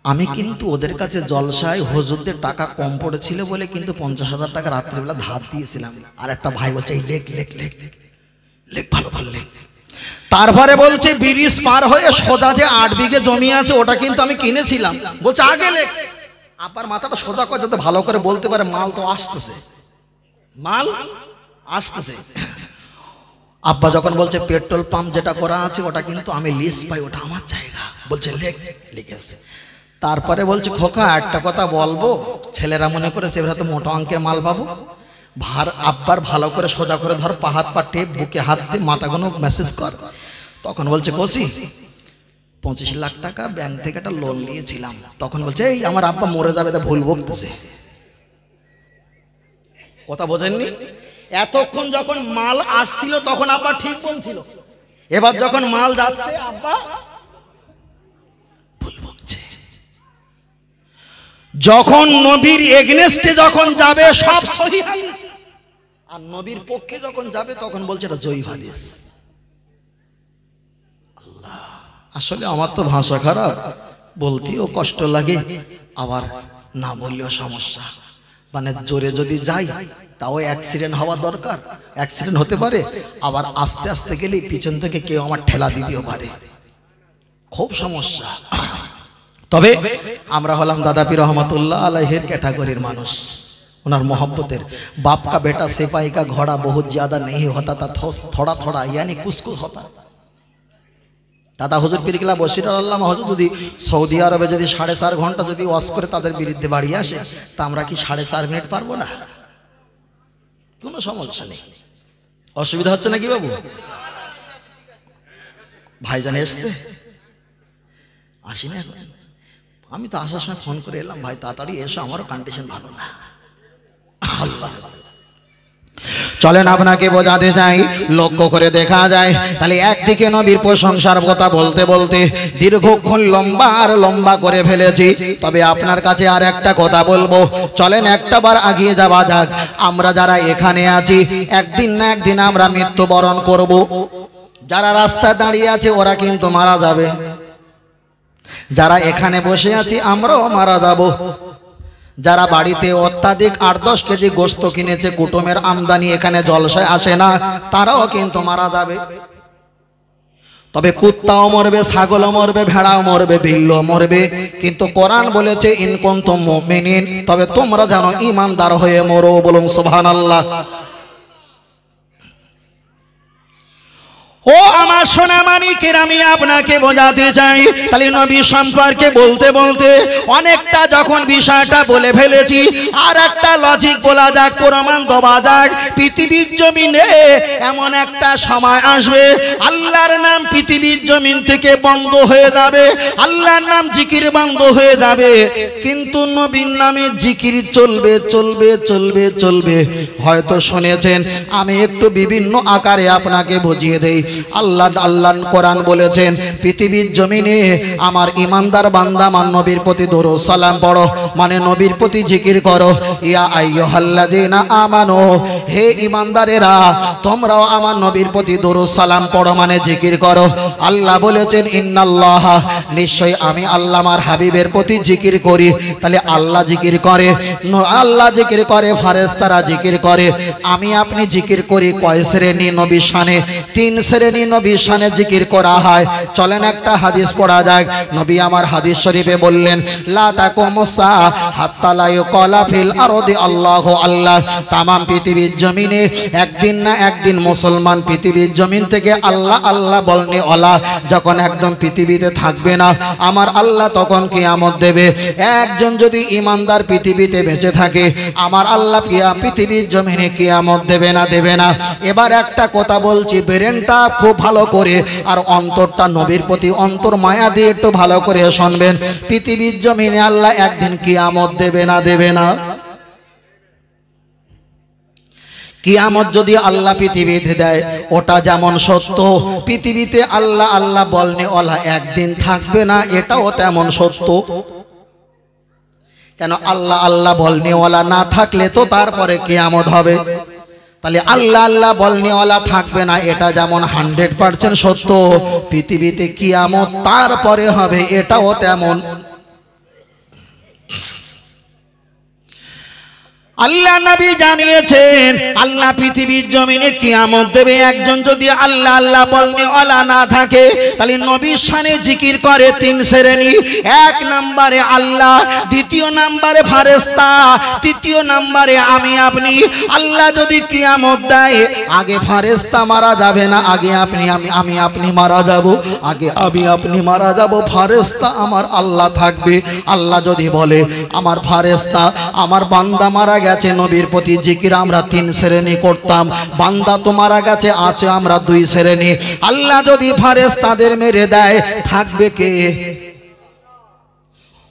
আমি কিন্তু ওদের কাছে জলসায় হুজুরদের টাকা কম পড়েছিল বলে কিন্তু 50,000 টাকা রাত্রিবেলা ধার দিয়েছিলাম। আর একটা ভাই বলছে এই লেখ লেখ লেখ লেখ, ভালো ভালো লেখ। তারপরে বলছে ব্রিজ পার হয়ে সোজা যে 8 বিঘে জমি আছে ওটা কিন্তু আমি কিনেছিলাম। বলছে আগে লেখ। আবার মাথাটা সোজা করে যাতে ভালো করে বলতে পারে মাল তো আসতেছে, মাল আসতেছে। আব্বা যখন বলছে পেট্রোল পাম্প যেটা করা আছে ওটা কিন্তু আমি লিস্ট পাই, ওটা আমার জায়গা। বলছে লেখ, লিখেছে। তারপরে বলছে খোকা একটা কথা বলবো, ছেলেরা মনে করেছে এবার তো মোটা অঙ্কের মাল পাবো। ভার আব্বার ভালো করে সোজা করে ধর, পাহাত পা টেপ, বুকে হাত দিয়ে মাথাগুলো মেসেজ কর। তখন বলছে কোচি 25 লাখ টাকা ব্যাংক থেকে একটা লোন নিয়েছিলাম। তখন বলছে এই আমার আব্বা মরে যাবে, তা ভুল বকতেছে। কথা বোঝেননি? এতক্ষণ যখন মাল আসছিল তখন আব্বা ঠিক বলছিল, এবার যখন মাল যাচ্ছে আব্বা ভুল বকছে। যখন নবীর এগেনস্টে যখন যাবে সব সহিহ হাদিস, আর নবীর পক্ষে যখন যাবে তখন বলছে এটা জয়ীফ হাদিস। আল্লাহ, আসলে আমার তো ভাষা খারাপ, বলতেও কষ্ট লাগে, আবার না বললেও সমস্যা। মানে জোরে যদি যাই তাও অ্যাক্সিডেন্ট হওয়া দরকার, অ্যাক্সিডেন্ট হতে পারে, আবার আস্তে আস্তে গেলে পিছন থেকে কেউ আমার ঠেলা দিতেও পারে, খুব সমস্যা। তবে আমরা হলাম দাদা পীর রহমতুল্লাহ আলাইহির ক্যাটাগরির মানুষ, ওনার मोहब्बतेर। बाप का बेटा सिपाही का घोड़ा बहुत ज़्यादा नहीं होता था, थोड़ा थोड़ा यानी कुछ कुछ होता। दादा हुजूर पीर किला बशीर आल्लामा हुजूर যদি সৌদি আরবে যদি 4.5 ঘন্টা যদি ওয়াজ করে তাদের বিরুদ্ধে বাড়ি আসে, তা আমরা কি 4.5 মিনিট পারবো না? কোনো সমস্যা নেই, অসুবিধা হচ্ছে নাকি বাবু? ভাইজান এসছে, আসি না এখন? আমি তো আসার সময় ফোন করে এলাম, ভাই তাড়াতাড়ি এসো, আমারও কন্ডিশন ভালো না। আল্লাহ, চলেন আপনাকে বোঝাতে চাই, লক্ষ্য করে দেখা যায় তাহলে একদিকে নবীর প্রশংসার কথা বলতে বলতে দীর্ঘক্ষণ লম্বা আর লম্বা করে ফেলেছি। তবে আপনার কাছে আর একটা কথা বলবো, চলেন একটাবার আগিয়ে যাওয়া যাক। আমরা যারা এখানে আছি একদিন না একদিন আমরা মৃত্যুবরণ করব। যারা রাস্তায় দাঁড়িয়ে আছে ওরা কিন্তু মারা যাবে, যারা এখানে বসে আছি আমরাও মারা যাব। যারা বাড়িতে অত্যাধিক 8-10 কেজি গোস্ত কিনেছে, কুটুমের আমদানি এখানে জলসায় আসে না, তারাও কিন্তু মারা যাবে। তবে কুত্তাও মরবে, ছাগলও মরবে, ভেড়াও মরবে, বিল্লও মরবে, কিন্তু কোরআন বলেছে ইন কুনতুম মুমিনিন, তবে তোমরা জানো ঈমানদার হয়ে মরো। বলুন সুবহানাল্লাহ। ও আমার সোনা মানিকের, আমি আপনাকে বোঝাতে চাই তাহলে নবী সম্পর্কে বলতে বলতে অনেকটা যখন বিষয়টা বলে ফেলেছি, আর একটা লজিক বলা যাক, প্রমাণ দেওয়া যাক। পৃথিবীর জমিনে এমন একটা সময় আসবে আল্লাহর নাম পৃথিবীর জমিন থেকে বন্ধ হয়ে যাবে, আল্লাহর নাম জিকির বন্ধ হয়ে যাবে, কিন্তু নবীর নামে জিকির চলবে চলবে চলবে চলবে। হয়তো শুনেছেন, আমি একটু বিভিন্ন আকারে আপনাকে বুঝিয়ে দেই। আল্লাহ কোরআন বলেছেন পৃথিবীর জমিনে আমার ইমানদার বান্দা আমার নবীর প্রতি দরুদ সালাম পড়ো, মানে নবীর প্রতি জিকির করো। ইয়া আইয়ুহাল্লাযীনা আমানু, হে ইমানদারেরা তোমরাও আমার নবীর প্রতি দরুদ সালাম পড়ো, মানে জিকির করো। আল্লাহ বলেছেন ইন্নাল্লাহ, নিশ্চয় আমি আল্লাহ আমার হাবিবের প্রতি জিকির করি। তাহলে আল্লাহ জিকির করে, আল্লাহ জিকির করে, ফেরেশতারা জিকির করে, আমি আপনি জিকির করি। কয় শ্রেণী নবীর শানে? 3 শ্রেণী। শ্রেণী নবীর শানে জিকির করা হয়। চলেন একটা হাদিস পড়া যাক। নবী আমার হাদিস শরীফে বললেন, লা তাকুমুসা হাত্তা লা ইউকালা ফিল আরদি আল্লাহু আল্লাহ। তামাম পৃথিবীর জমিনে একদিন না একদিন মুসলমান পৃথিবীর জমিন থেকে আল্লাহ আল্লাহ বলনে ওলা যখন একদম পৃথিবীতে থাকবে না, আমার আল্লাহ তখন কিয়ামত দেবে। একজন যদি ইমানদার পৃথিবীতে বেঁচে থাকে, আমার আল্লাহ পৃথিবীর জমিনে কিয়ামত দেবে না, দেবে না। এবার একটা কথা বলছি, ব্রেনটা খুব ভালো করে আর অন্তরটা নবীর প্রতি অন্তর মায়া দিয়ে একটু ভালো করে শুনবেন। পৃথিবীর জমিনে আল্লাহ একদিন কিয়ামত দেবে না, দেবে না। কিয়ামত যদি আল্লাহ পৃথিবীতে দেয়, ওটা যেমন সত্য, পৃথিবীতে আল্লাহ আল্লাহ বলনে ওলা একদিন থাকবে না, এটাও তেমন সত্য। কেন? আল্লাহ আল্লাহ বলনেওয়ালা না থাকলে তো তারপরে কিয়ামত হবে। তাহলে আল্লাহ আল্লাহ বলনেওয়ালা থাকবে না, এটা যেমন 100% সত্য, পৃথিবীতে কিয়ামত তারপরে হবে, এটাও তেমন। আল্লাহ নবী জানিয়েছেন আল্লাহ পৃথিবীর জমিনে কিয়ামত দেবে। একজন যদি আল্লাহ আল্লাহ বলনে ওয়ালা না থাকে, তাহলে নবীর শানে জিকির করে 3 শ্রেণী। 1 নম্বরে আল্লাহ, 2 নম্বরে ফেরেশতা, 3 নম্বরে আমি আপনি। আল্লাহ যদি কিয়ামত দেয়, আগে ফেরেশতা মারা যাবে না, আগে আমি আপনি মারা যাব, আগে আমি আপনি মারা যাব, ফেরেশতা আমার আল্লাহ থাকবে। আল্লাহ যদি বলে আমার ফেরেশতা আমার বান্দা মারা গেছে, নবীর প্রতি জিকির আমরা 3 শ্রেণী করতাম, বান্দা তো মারা গেছে, আছে আমরা 2 শ্রেণী। আল্লাহ যদি ফেরেশতাদের মেরে দেয়, থাকবে কে?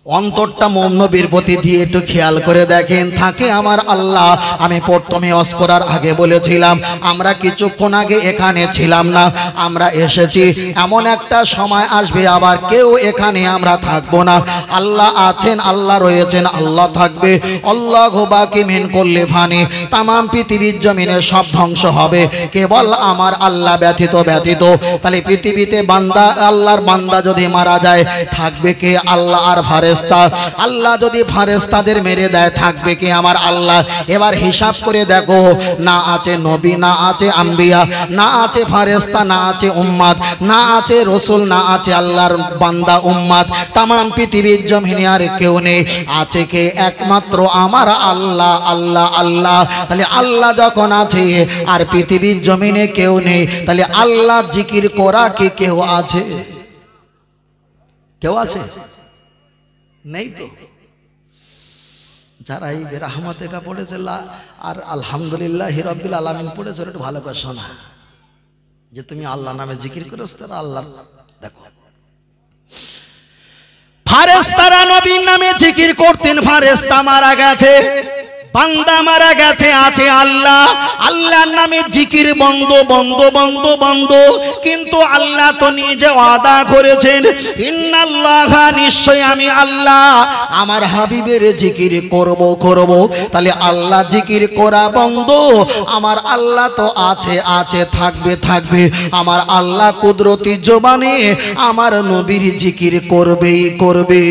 অন্তরটা নবীর প্রতি দিয়ে একটু খেয়াল করে দেখেন, থাকে আমার আল্লাহ। আমি প্রথমে ওয়াজ করার আগে বলেছিলাম, আমরা কিছুক্ষণ আগে এখানে ছিলাম না, আমরা এসেছি। এমন একটা সময় আসবে আবার কেউ এখানে আমরা থাকবো না। আল্লাহ আছেন, আল্লাহ রয়েছেন, আল্লাহ থাকবে। আল্লাহু বাকি মিন কুল্লি ফানি, তামাম পৃথিবীর জমিনে সব ধ্বংস হবে, কেবল আমার আল্লাহ ব্যতীত। তাহলে পৃথিবীতে বান্দা, আল্লাহর বান্দা যদি মারা যায়, থাকবে কে? আল্লাহ আর ফেরেশতা। আল্লাহ যদি ফেরেশতাদের মেরে দেয়, থাকবে কে? আমার আল্লাহ। এবার হিসাব করে দেখো, না আছে নবী, না আছে আম্বিয়া, না আছে ফেরেশতা, না আছে উম্মত, না আছে রাসূল, না আছে আল্লাহর বান্দা উম্মত। তামাম পৃথিবীর জমিনে আর কেউ নেই, আছে কে? একমাত্র আমার আল্লাহ, আল্লাহ, আল্লাহ। তাহলে আল্লাহ যখন আছে আর পৃথিবীর জমিনে কেউ নেই, তাহলে আল্লাহ জিকির করা কি কেউ আছে? কেউ আছে? নেই তো। যারা এই বেরাহমাতেকা পড়েছে আর আলহামদুলিল্লাহি রাব্বিল আলামিন পড়েছে, একটু ভালো করে শোনা, যে তুমি আল্লাহ নামে জিকির করেছ, তারা আল্লাহ। দেখো, ফেরেশতারা নবীর নামে জিকির করতেন, ফেরেশতা মারা গেছে, বান্দা মারা গেছে, আছে আল্লাহ। আল্লাহর নামে জিকির বন্ধ, বন্ধ, বন্ধ, বন্ধ। কিন্তু আল্লাহ তো নিজে ওয়াদা করেছেন, ইন্নাল্লাহা, নিশ্চয় আমি আল্লাহ আমার হাবিবের জিকির করব। তাহলে আল্লাহ জিকির করা বন্ধ, আমার আল্লাহ তো আছে, থাকবে। আমার আল্লাহ কুদরতি জবানে আমার নবীর জিকির করবে।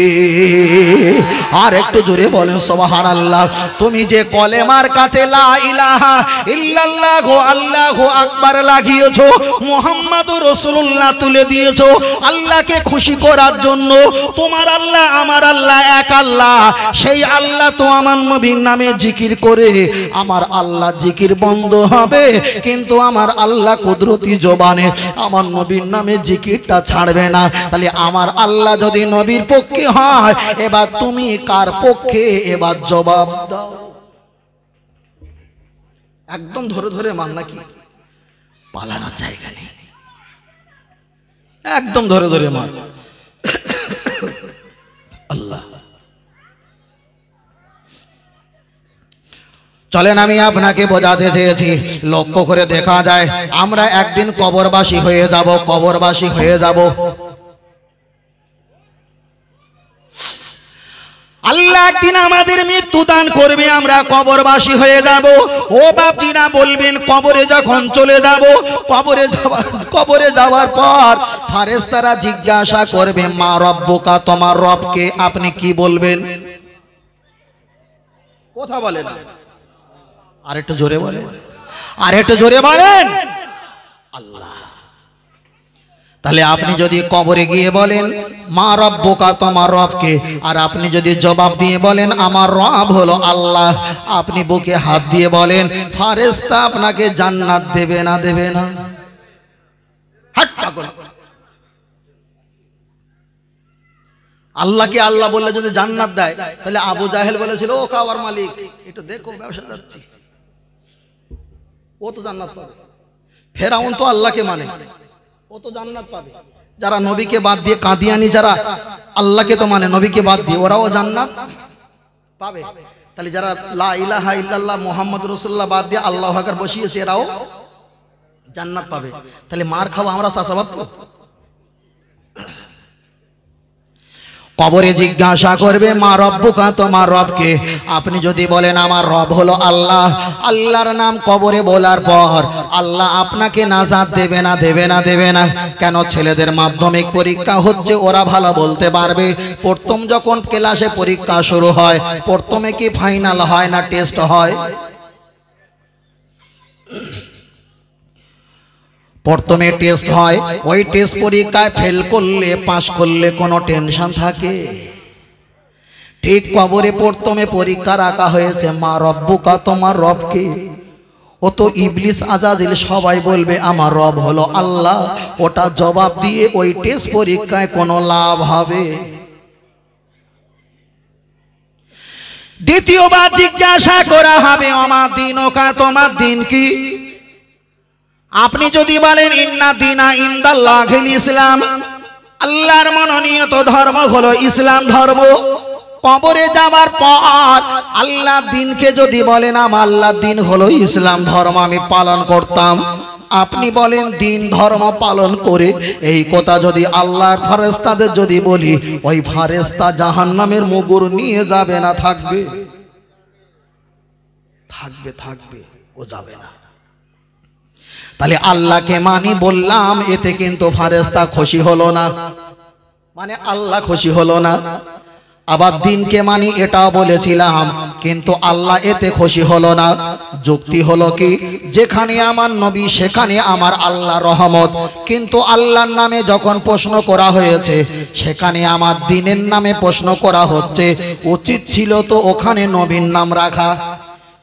আর একটু জোরে বলেন সুবহানাল্লাহ। তুমি যে কলেমার কাছে লা ইলাহা ইল্লাল্লাহু আল্লাহু আকবার লাগিয়েছো, মুহাম্মাদুর রাসূলুল্লাহ তুলে দিয়েছো আল্লাহকে খুশি করার জন্য, তোমার আল্লাহ আমার আল্লাহ এক আল্লাহ, সেই আল্লাহ তো আমার নবীর নামে জিকির করে আমার আল্লাহ জিকির বন্ধ হবে। কিন্তু আমার আল্লাহ কুদরতি জবানে আমার নবীর নামে জিকিরটা ছাড়বে না। তাহলে আমার আল্লাহ যদি নবীর পক্ষে হয়, এবার তুমি কার পক্ষে? এবার জবাব দাও। একদম ধরে মান, নাকি পালানোর জায়গা নেই, একদম ধরে মান। আল্লাহ, চলেন আমি আপনাকে বোঝাতে চেয়েছি, লক্ষ্য করে দেখা যায় আমরা একদিন কবরবাসী হয়ে যাব। আল্লাহ একদিন আমাদের মৃত্যু দান করবে, আমরা কবরবাসী হয়ে যাব। ও বাপজিরা বলবেন, কবরে যখন চলে যাব, কবরে যাওয়ার পর ফেরেশতারা জিজ্ঞাসা করবে, মা রব্বুকা, তোমার রবকে? আপনি কি বলবেন? কথা বলেন, আরেকটু জোরে বলেন, আল্লাহ। তাহলে আপনি যদি কবরে গিয়ে বলেন মা রব্বুকা, তোমার রবকে, আর আপনি যদি জবাব দিয়ে বলেন আমার রব হলো আল্লাহ, আপনি বুকে হাত দিয়ে বলেন ফেরেশতা আপনাকে জান্নাত দেবে না দেবে না? হাট পাগল। আল্লাহকে আল্লাহ বললে যদি জান্নাত দেয়, তাহলে আবু জাহেল বলেছিল ও কাবার মালিক, একটু দেখো ব্যবসা যাচ্ছি, ও তো জান্নাত পাবে। ফেরাউন তো আল্লাহকে মানে, ও তো জান্নাত পাবে। যারা নবীকে বাদ দিয়ে, কাদিয়ানি যারা আল্লাহকে তো মানে নবীকে বাদ দিয়ে, ওরাও জান্নাত পাবে। তাহলে যারা লা ইলাহা ইল্লাল্লাহ মুহাম্মাদুর রাসূলুল্লাহ বাদ দিয়ে আল্লাহু আকবার বসিয়েছে, এরাও জান্নাত পাবে। তাহলে মার খাওয়া আমরা চাষাবাদ তো। কবরে জিজ্ঞাসা করবে মা রব্বুকা, তোমার রবকে। আপনি যদি বলেন আমার রব হলো আল্লাহ, আল্লাহর নাম কবরে বলার পর আল্লাহ আপনাকে নাজাত দেবে না দেবে না দেবে না? কেন? ছেলেদের মাধ্যমিক পরীক্ষা হচ্ছে, ওরা ভালো বলতে পারবে। প্রথম যখন ক্লাসে পরীক্ষা শুরু হয়, প্রথমে কি ফাইনাল হয় না টেস্ট হয়? প্রথমে টেস্ট হয়। ওই টেস্ট পরীক্ষায় ফেল করলে পাশ করলে কোনো টেনশন থাকে? ঠিক কবরে প্রথমে পরীক্ষা রাখা হয়েছে মা রব্বুকা, তোমার রবকে। ও তো ইবলিস আজাজিল সবাই বলবে আমার রব হলো আল্লাহ, ওটা জবাব দিয়ে ওই টেস্ট পরীক্ষায় কোনো লাভ হবে? দ্বিতীয়বার জিজ্ঞাসা করা হবে আমার দিনকা, তোমার দিন কি? আপনি যদি বলেন ইন্না দিনা ইনদাল্লাহিল ইসলাম, আল্লাহর মনোনীত ধর্ম হলো ইসলাম ধর্ম, কবরে যাওয়ার পর আল্লাহর দিনকে যদি বলেন আমার আল্লাহর দিন হলো ইসলাম ধর্ম, আমি পালন করতাম, আপনি বলেন দিন ধর্ম পালন করে এই কথা যদি আল্লাহর ফেরেশতাদের যদি বলি, ওই ফেরেশতা জাহান্নামের মুগুর নিয়ে যাবে না থাকবে? থাকবে থাকবে, ও যাবে না। তাহলে আল্লাহকে মানি বললাম, এতে কিন্তু ফেরেশতা খুশি হলো না, মানে আল্লাহ খুশি হলো না। আবার দিনকে মানি এটাও বলেছিলাম, কিন্তু আল্লাহ এতে খুশি হলো না। যুক্তি হলো কি, যেখানে আমার নবী সেখানে আমার আল্লাহ রহমত, কিন্তু আল্লাহর নামে যখন প্রশ্ন করা হয়েছে সেখানে আমার দিনের নামে প্রশ্ন করা হচ্ছে। উচিত ছিল তো ওখানে নবীর নাম রাখা,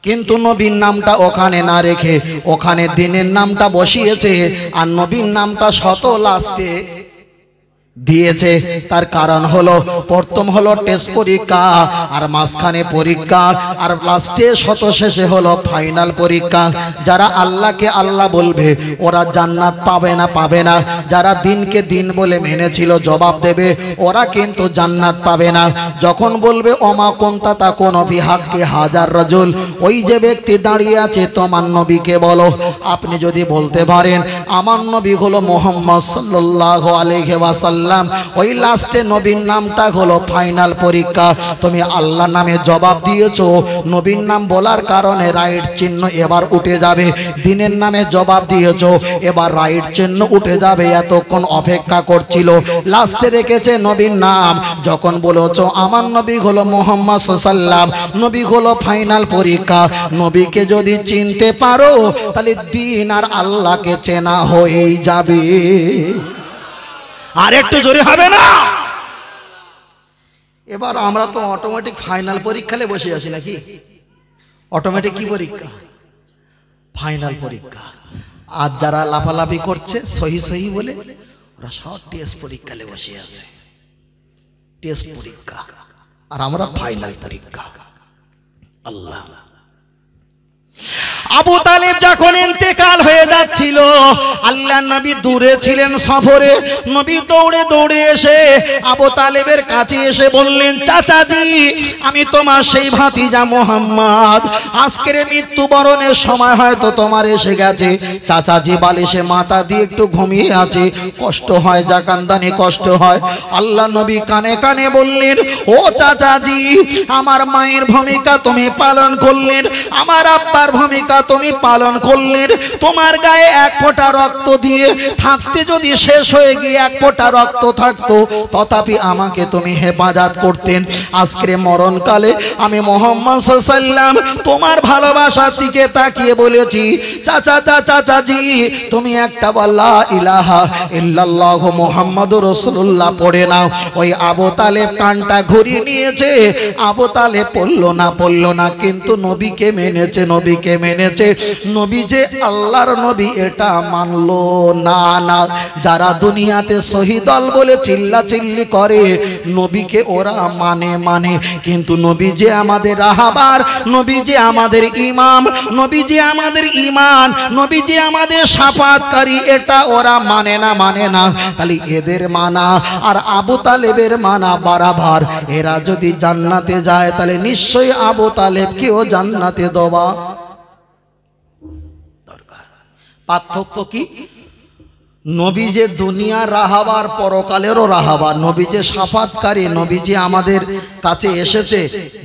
কিন্তু নবীর নামটা ওখানে না রেখে ওখানে দিনের নামটা বসিয়েছে, আর নবীর নামটা শত লাস্টে দিয়েছে। তার কারণ হলো প্রথম হলো টেস্ট পরীক্ষা, আর মাঝখানে পরীক্ষা, আর লাস্টে শত শেষে হলো ফাইনাল পরীক্ষা। যারা আল্লাহকে আল্লাহ বলবে ওরা জান্নাত পাবে না পাবে না, যারা দিনকে দিন বলে মেনেছিল জবাব দেবে ওরা কিন্তু জান্নাত পাবে না। যখন বলবে ওমা কুনতা তাকুনু ফি হাক্কি হাজার রাজুল, ওই যে ব্যক্তি দাঁড়িয়ে আছে তোমার নবীকে বলো। আপনি যদি বলতে পারেন আমার নবী হলো মুহাম্মদ সাল্লাল্লাহু আলাইহি ওয়াসাল্লাম, ওই লাস্টে নবীর নামটা হলো ফাইনাল পরীক্ষা, তুমি আল্লাহ নামে জবাব দিয়েছো, নবীর নাম বলার কারণে রাইট চিহ্ন এবার উঠে যাবে। দিনের নামে জবাব দিয়েছো, এবার রাইট চিহ্ন উঠে যাবে। এতক্ষণ অপেক্ষা করছিল, লাস্টে রেখেছে নবীর নাম। যখন বলেছো আমার নবী হলো মুহাম্মদ সাল্লাল্লাহু আলাইহি ওয়াসাল্লাম, নবী হলো ফাইনাল পরীক্ষা। নবীকে যদি চিনতে পারো তাহলে দিন আর আল্লাহকে চেনা হয়েই যাবে। আর একটু জোরে হবে না? এবার আমরা তো অটোমেটিক ফাইনাল পরীক্ষালে বসে আছি নাকি? অটোমেটিক কি পরীক্ষা? ফাইনাল পরীক্ষা। আর যারা লাফালাফি করছে সহি সহি বলে, ওরা সব টেস্ট পরীক্ষালে বসে আছে। টেস্ট পরীক্ষা, আর আমরা ফাইনাল পরীক্ষা। আল্লাহ। আবু তালেব যখন ইন্তেকাল হয়ে যাচ্ছিল, আল্লাহ নবী দূরে ছিলেন সফরে, নবী দৌড়ে দৌড়ে এসে আবু তালেবের কাছে এসে বললেন, চাচাজি আমি তোমার সেই ভাতিজা মোহাম্মদ, আজকের মৃত্যুবরণের সময় হয়তো তোমার এসে গেছে। চাচাজি বালিশে মাথা দিয়ে একটু ঘুমিয়ে আছে, কষ্ট হয়, জাকান্দানি কষ্ট হয়। আল্লাহ নবী কানে কানে বললেন, ও চাচাজি আমার মায়ের ভূমিকা তুমি পালন করলেন, আমার আব্বার ভূমিকা তুমি পালন করলেন, তোমার গায়ে এক ফোঁটা রক্ত দিয়ে থাকতে যদি শেষ হয়ে গিয়ে এক ফোঁটা রক্ত থাকতো, তথাপি আমাকে তুমি হেফাজত করতেন। আজকের মরণকালে আমি মুহাম্মদ সাল্লাল্লাহু আলাইহি ওয়াসাল্লাম তোমার ভালোবাসার দিকে তাকিয়ে বলেছি, চাচাজি তুমি একটা লা ইলাহা ইল্লাল্লাহ মুহাম্মাদুর রাসূলুল্লাহ পড়ে নাও। ওই আবু তালেব কানটা ঘুরিয়ে নিয়েছে, আবু তালেব পড়লো না, কিন্তু নবীকে মেনেছে, নবী যে আল্লাহর নবী এটা মানলো না। যারা দুনিয়াতে শহীদল বলে চিল্লাচিল্লি করে, নবীকে ওরা মানে, কিন্তু নবী যে আমাদের রাহবার, নবী যে আমাদের ইমাম, নবী যে আমাদের ঈমান, নবী যে আমাদের শাফাতকারী, এটা ওরা মানে না। তাহলে এদের মানা আর আবু তালেবের মানা বরাবর। এরা যদি জান্নাতে যায় তাহলে নিশ্চয়ই আবু তালেবকেও জান্নাতে দেওয়া দরকার। পার্থক্য কি? নবী যে দুনিয়ার রাহাবার, পরকালেরও রাহাবার, নবী যে শাফাতকারী, নবী যে আমাদের কাছে এসেছে,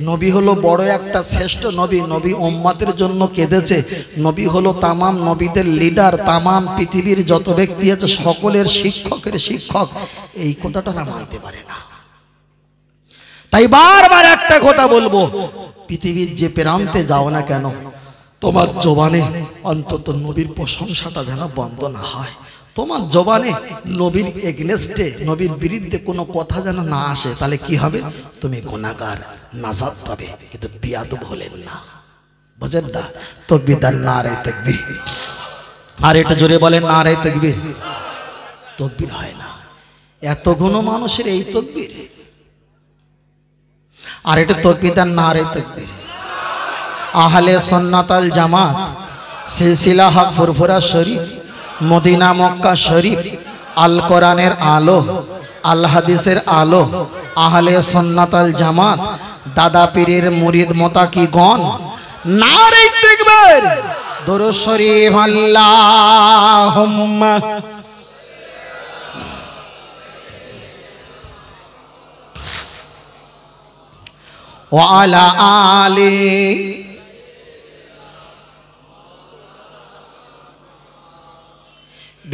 নবী হলো বড় একটা শ্রেষ্ঠ নবী, নবী উম্মতের জন্য কেঁদেছে, নবী হলো তামাম নবীদের লিডার, তামাম পৃথিবীর যত ব্যক্তি আছে সকলের শিক্ষকের শিক্ষক। এই কথাটা না মানতে পারে না। তাই বারবার একটা কথা বলবো, পৃথিবীর যে প্রান্তে যাও না কেন, তোমার জবানে অন্তত নবীর প্রশংসাটা যেন বন্ধ না হয়। তোমার জবানে নবীর এগনেস্টে, নবীর বিরুদ্ধে কোনো কথা যেন না আসে। তাহলে কি হবে? তুমি গুনাহগার, নাজাত পাবে, কিন্তু বিয়াদব হলেন না। বুঝেন না? তাকবীর দেন, নারে তাকবীর। আর এটা জোরে বলেন, নারে তাকবীর। তাকবীর হয় না, এত গুণ মানুষের এই তাকবীর। আর এটা তাকবীর দেন, নারে তাকবীর। আহলে সুন্নাত আল জামাত, সিলসিলা হক ফুরফুরা শরীফ, মদিনা মক্কা শরীফ, আল কোরআনের আলো, আল হাদিসের আলো, আহলে সুন্নাত আল জামাত, দাদা পীরের মুরিদ মোতাকিগণ, নারে তাকবীর, দুরূদ শরীফ, আল্লাহুম্মা ওয়া আলা আলি।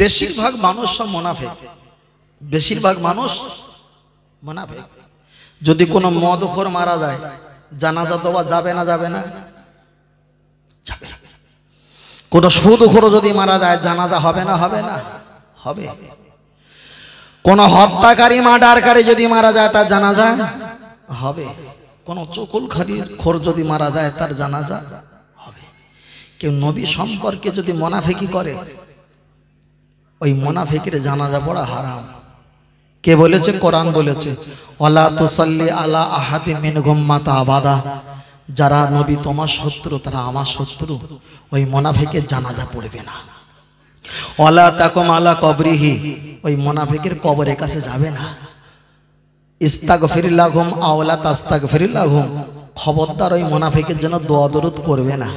বেশিরভাগ মানুষ সব মুনাফিক, বেশিরভাগ মানুষ মুনাফিক। যদি কোনো মদখোর মারা যায়, জানাজা দেওয়া যাবে না? যাবে। কোনো সুদখোর যদি মারা যায়, জানাজা হবে না? হবে। কোনো হত্যাকারী, মার্ডারকারী যদি মারা যায়, তার জানাজা হবে। কোনো চকুলখোর যদি মারা যায়, তার জানাজা হবে। কেউ নবী সম্পর্কে যদি মুনাফিকি করে, ওই মুনাফিকের জানাজা পড়া হারাম। কে বলেছে? কোরআন বলেছে, ওয়ালা তুসাল্লি আলা আহাদি মিনহুম মাতা আবাদা। যারা নবী তোমার শত্রু, তারা আমার শত্রু, ওই মুনাফিকের জানাজা পড়বে না। ওয়ালা তাকুম আলা কবরিহি, ওই মুনাফিকের কবরের কাছে যাবে না। ইস্তাগফির লাহুম আও লা তাস্তাগফির লাহুম, খবরদার ওই মুনাফিকের জন্য দোয়া দরুদ করবে না।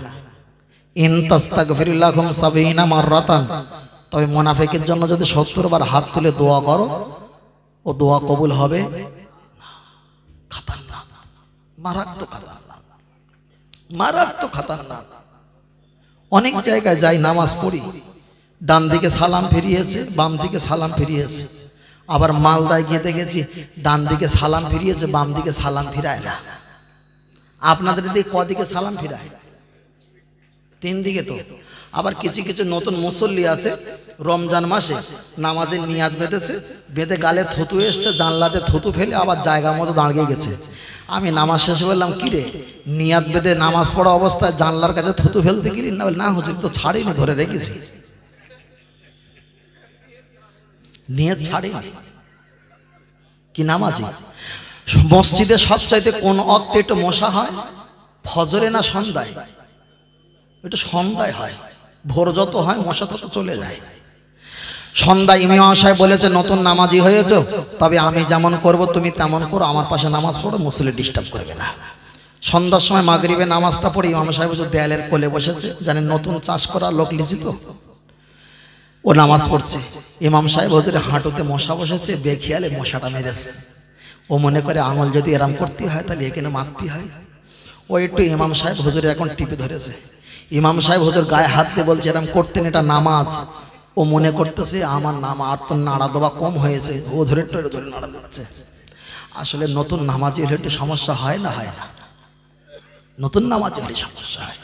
ইন তাস্তাগফির লাহুম ৭০ মাররাতান, তবে মুনাফিকের জন্য যদি ৭০ বার হাত তুলে দোয়া করো, ও দোয়া কবুল হবে না। খাতারনাক, মারাত্মক খাতারনাক। অনেক জায়গায় যাই, নামাজ পড়ি, ডান দিকে সালাম ফিরিয়েছে, বাম দিকে সালাম ফিরিয়েছে। আবার মালদায় গিয়ে দেখেছি, ডান দিকে সালাম ফিরিয়েছে, বাম দিকে সালাম ফিরায় না। আপনাদের দিকে কদিকে সালাম ফিরায়? 3 দিকে তো। আবার কিছু কিছু নতুন মুসল্লি আছে, রমজান মাসে নামাজের নিয়াত বেঁধেছে, বেঁধে গালে থুতু এসছে, জানলাতে থুতু ফেলে আবার জায়গা মতো দাঁড়িয়ে গেছে। আমি নামাজ শেষে বললাম, কি রে, নিয়াত বেঁধে নামাজ পড়া অবস্থায় জানলার কাছে থুতু ফেলতে গেলি? না হুজুর, তো ছাড়িনি, ধরে রেখেছি। নিয়ত ছাড়িনি, কি নামাজি? মসজিদে সবচাইতে কোন ওয়াক্তে একটু মশা হয়? ফজরে না সন্ধ্যায়? এটা সন্ধ্যায় হয়। ভোর যত হয় মশা তত চলে যায়। সন্ধ্যায় ইমাম সাহেব বলেছে, নতুন নামাজি হয়েছে, তবে আমি যেমন করব তুমি তেমন করো, আমার পাশে নামাজ পড়ো, মুসল্লি ডিস্টার্ব করবে না। সন্ধ্যার সময় মাগরিবে নামাজটা পড়ে ইমাম সাহেব দেয়ালের কোলে বসেছে, জানেন নতুন চাষ করা লোক লিখিত, ও নামাজ পড়ছে। ইমাম সাহেব হুজুরের হাঁটুতে মশা বসেছে, বেখিয়ালে মশাটা মেরেছে। ও মনে করে আঙুল যদি এরাম করতে হয় তাহলে এখানে মারতে হয়। ও একটু ইমাম সাহেব হুজুরের এখন টিপে ধরেছে। ইমাম সাহেব হুজুর গায়ে হাত দিয়ে বলছে এরকম করতেন, এটা নামাজ। ও মনে করতেছে আমার নামাজ তো নাড়া দেওয়া কম হয়েছে, ও ধরে ধরে নাড়া দিচ্ছে। আসলে নতুন নামাজি হলে একটু সমস্যা হয় না? হয় না? নতুন নামাজি হলে সমস্যা হয়।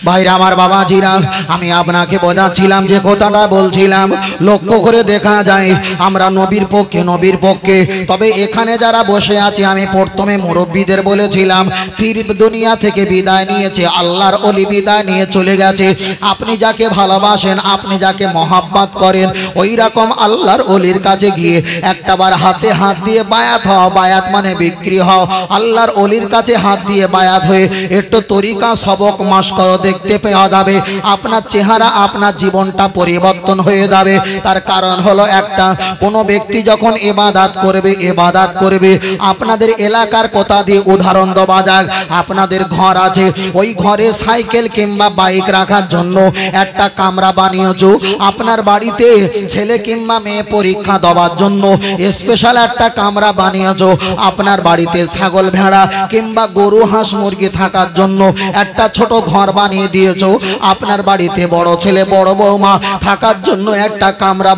ভাইরা আমার, বাবাজিরা, আমি আপনাকে বোঝাচ্ছিলাম যে কথাটা বলছিলাম, লক্ষ্য করে দেখা যায় আমরা নবীর পক্ষে। তবে এখানে যারা বসে আছে, আমি প্রথমে মুরব্বীদের বলেছিলাম পীর দুনিয়া থেকে বিদায় নিয়েছে, আল্লাহর ওলি বিদায় নিয়ে চলে গেছে। আপনি যাকে ভালোবাসেন, আপনি যাকে মহাব্বত করেন, ওই রকম আল্লাহর ওলির কাছে গিয়ে একটাবার হাতে হাত দিয়ে বায়াত হও। বায়াত মানে বিক্রি হও। আল্লাহর ওলির কাছে হাত দিয়ে বায়াত হয়ে একটু তরিকা সবক মাস্ক দেখতে পাওয়া যাবে। আপনার চেহারা, আপনার জীবনটা পরিবর্তন হয়ে যাবে। তার কারণ হলো একটা, কোনো ব্যক্তি যখন ইবাদত করবে, আপনাদের এলাকার কথা দিয়ে উদাহরণ দেওয়া যাক। আপনাদের ঘর আছে, ওই ঘরে সাইকেল কিংবা বাইক রাখার জন্য একটা কামরা বানিয়েছো। আপনার বাড়িতে ছেলে কিংবা মেয়ে পরীক্ষা দেওয়ার জন্য স্পেশাল একটা কামরা বানিয়েছো। আপনার বাড়িতে ছাগল ভেড়া কিংবা গরু হাঁস মুরগি থাকার জন্য একটা ছোট ঘর বানিয়ে দিয়েছো। আপনার বাড়িতে বড় ছেলে বড় বৌমা থাকার জন্য একটা কামরা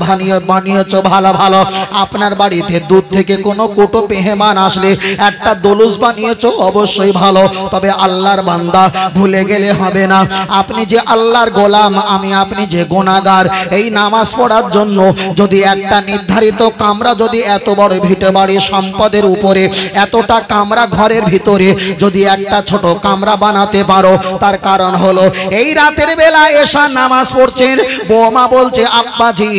বানিয়েছো ভালো ভালো। আপনার বাড়িতে দূর থেকে কোনো কুটুম মেহমান আসলে একটা দলুস বানিয়েছো, অবশ্যই ভালো। তবে আল্লাহর বান্দা, ভুলে গেলে হবে না, আপনি যে আল্লাহর গোলাম, আমি আপনি যে গুনাহগার। এই নামাজ পড়ার জন্য যদি একটা নির্ধারিত কামরা, যদি এত বড় ভিটে বাড়ি সম্পদের উপরে এতটা কামরা ঘরের ভিতরে যদি একটা ছোট কামরা বানাতে পারো, তার কারণ হলো এই রাতের বেলা এশার নামাজ পড়ছেন, বৌমা বলছে আব্বাজি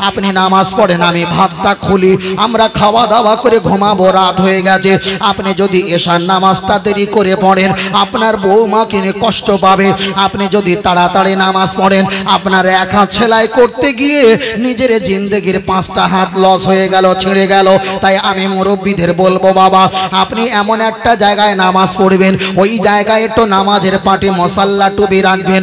আপনি নামাজ পড়েন, আমি ভাতটা খুলি, আমরা খাওয়া দাওয়া করে ঘুমাবো, রাত হয়ে গেছে। আপনি যদি এশার নামাজটা দেরি করে পড়েন, আপনার বৌমা কিনে কষ্ট পাবে। আপনি যদি তাড়াতাড়ি নামাজ পড়েন, আপনার এক হাত সেলাই করতে গিয়ে নিজের জিন্দেগির 5টা হাত লস হয়ে গেল, ছিঁড়ে গেল। তাই আমি মুরব্বীদের বলবো, বাবা আপনি এমন একটা জায়গায় নামাজ পড়বেন, ওই জায়গায় একটু নামাজের পাটে মশাল্লা টুপি রাখবেন,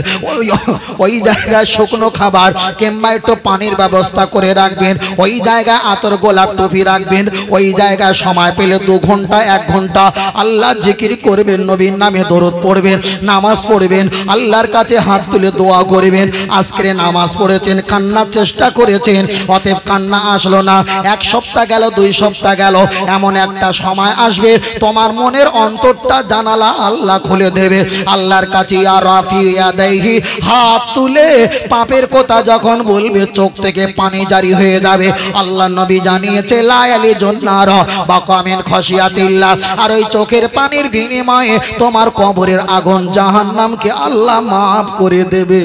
ওই জায়গায় শুকনো খাবার কিংবা একটু পানির ব্যবস্থা করে রাখবেন, ওই জায়গায় আতর গোলাপ টুপি রাখবেন, ওই জায়গায় সময় পেলে 2 ঘন্টা 1 ঘন্টা আল্লাহ জিকির করবেন, নবীর নামে দরুদ পড়বেন, নামাজ পড়বেন, আল্লাহর কাছে হাত তুলে দোয়া করবেন। আজকে নামাজ পড়েছেন, কান্নার চেষ্টা করেছেন, অতএব কান্না আসলো না, 1 সপ্তাহ গেল, 2 সপ্তাহ গেল, এমন একটা সময় আসবে তোমার মনের অন্তরটা জানালা আল্লাহ খুলে দেবে। আল্লাহর কাছে আর রাফিয়াদাইহি, হাত তুলে পাপের কথা যখন বলবে, চোখ থেকে পানি জারি হয়ে যাবে। আল্লাহ নবী জানিয়েছে লা ইয়ালিজুন্নার বাকামিন খাশিয়াতিল্লাহ, আর ওই চোখের পানির বিনিময়ে তোমার কবরের আগুন জাহান্নামকে আল্লাহ মাফ করে দেবে।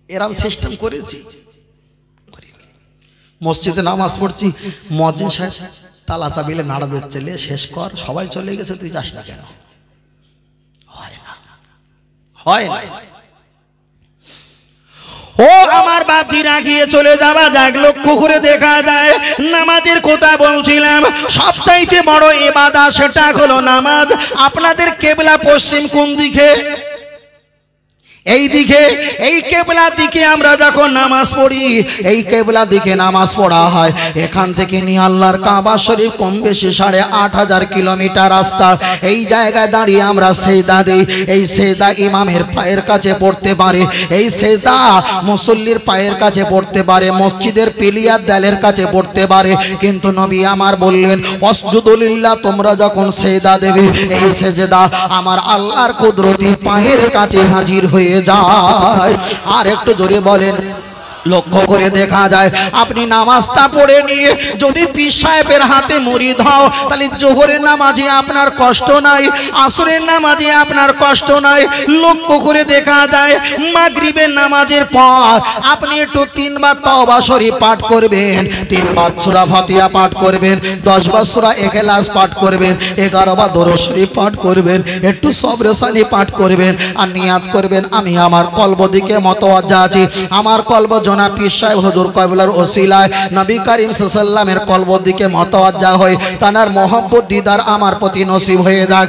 এরকম সিস্টেম করেছি। মসজিদে নামাজ পড়ছি, মুয়াজ্জিন সাহেব তালা চাবিলে নাড়া দিচ্ছে, লে শেষ কর, সবাই চলে গেছে, তুই যাস না কেন? হয় না, হয় না। ও আমার বাপজিরা, গিয়ে চলে যাওয়া যাক। লক্ষ্য করে দেখা যায় নামাজের কথা বলছিলাম, সবচাইতে বড় ইবাদত সেটা হলো নামাজ। আপনাদের কিবলা পশ্চিম কোন দিকে? এই দিকে। এই কিবলা দিকে আমরা যখন নামাজ পড়ি, এই কিবলা দিকে নামাজ পড়া হয়। এখান থেকে নিয়ে আল্লাহর কাবা শরীফ কম বেশি 8500 কিলোমিটার রাস্তা। এই জায়গায় দাঁড়িয়ে আমরা সেজদা দিই। এই সেজদা ইমামের পায়ের কাছে পড়তে পারে, এই সেজদা মুসল্লির পায়ের কাছে পড়তে পারে, মসজিদের পিলিয়ার দেয়ালের কাছে পড়তে পারে। কিন্তু নবী আমার বললেন ওয়াসজুদু লিল্লাহ, তোমরা যখন সেজদা দেবে, এই সেজদা আমার আল্লাহর কুদরতি পায়ের কাছে হাজির হয়ে যায়। আর একটু জোরে বলেন। লক্ষ্য করে দেখা যায় আপনি নামাজটা পড়ে নিয়ে যদি পীর সাহেবের হাতে মুরিদ হও, তাহলে জোহরের নামাজে আপনার কষ্ট নাই, আসরের নামাজে আপনার কষ্ট নাই। লক্ষ্য করে দেখা যায় মাগরিবের নামাজের পর আপনি একটু 3 বার তওবা শরীফ পাঠ করবেন, 3 বার সূরা ফাতিহা পাঠ করবেন, 10 বার সূরা ইখলাস পাঠ করবেন, 11 বার দরুদ শরীফ পাঠ করবেন, একটু সবরে সানি পাঠ করবেন। আর নিয়াত করবেন আমি আমার কলব দিকে মতওয়াজ্জা আছি, আমার কলব পীর সাহেব হুজুর কবলার ওসিলায় নবী করিম সাল্লাল্লাহু আলাইহি ওয়াসাল্লামের কলব দিকে মতওয়াজ্জা হয়ে তানার মহব্বত দিদার আমার প্রতি নসিব হয়ে যাক।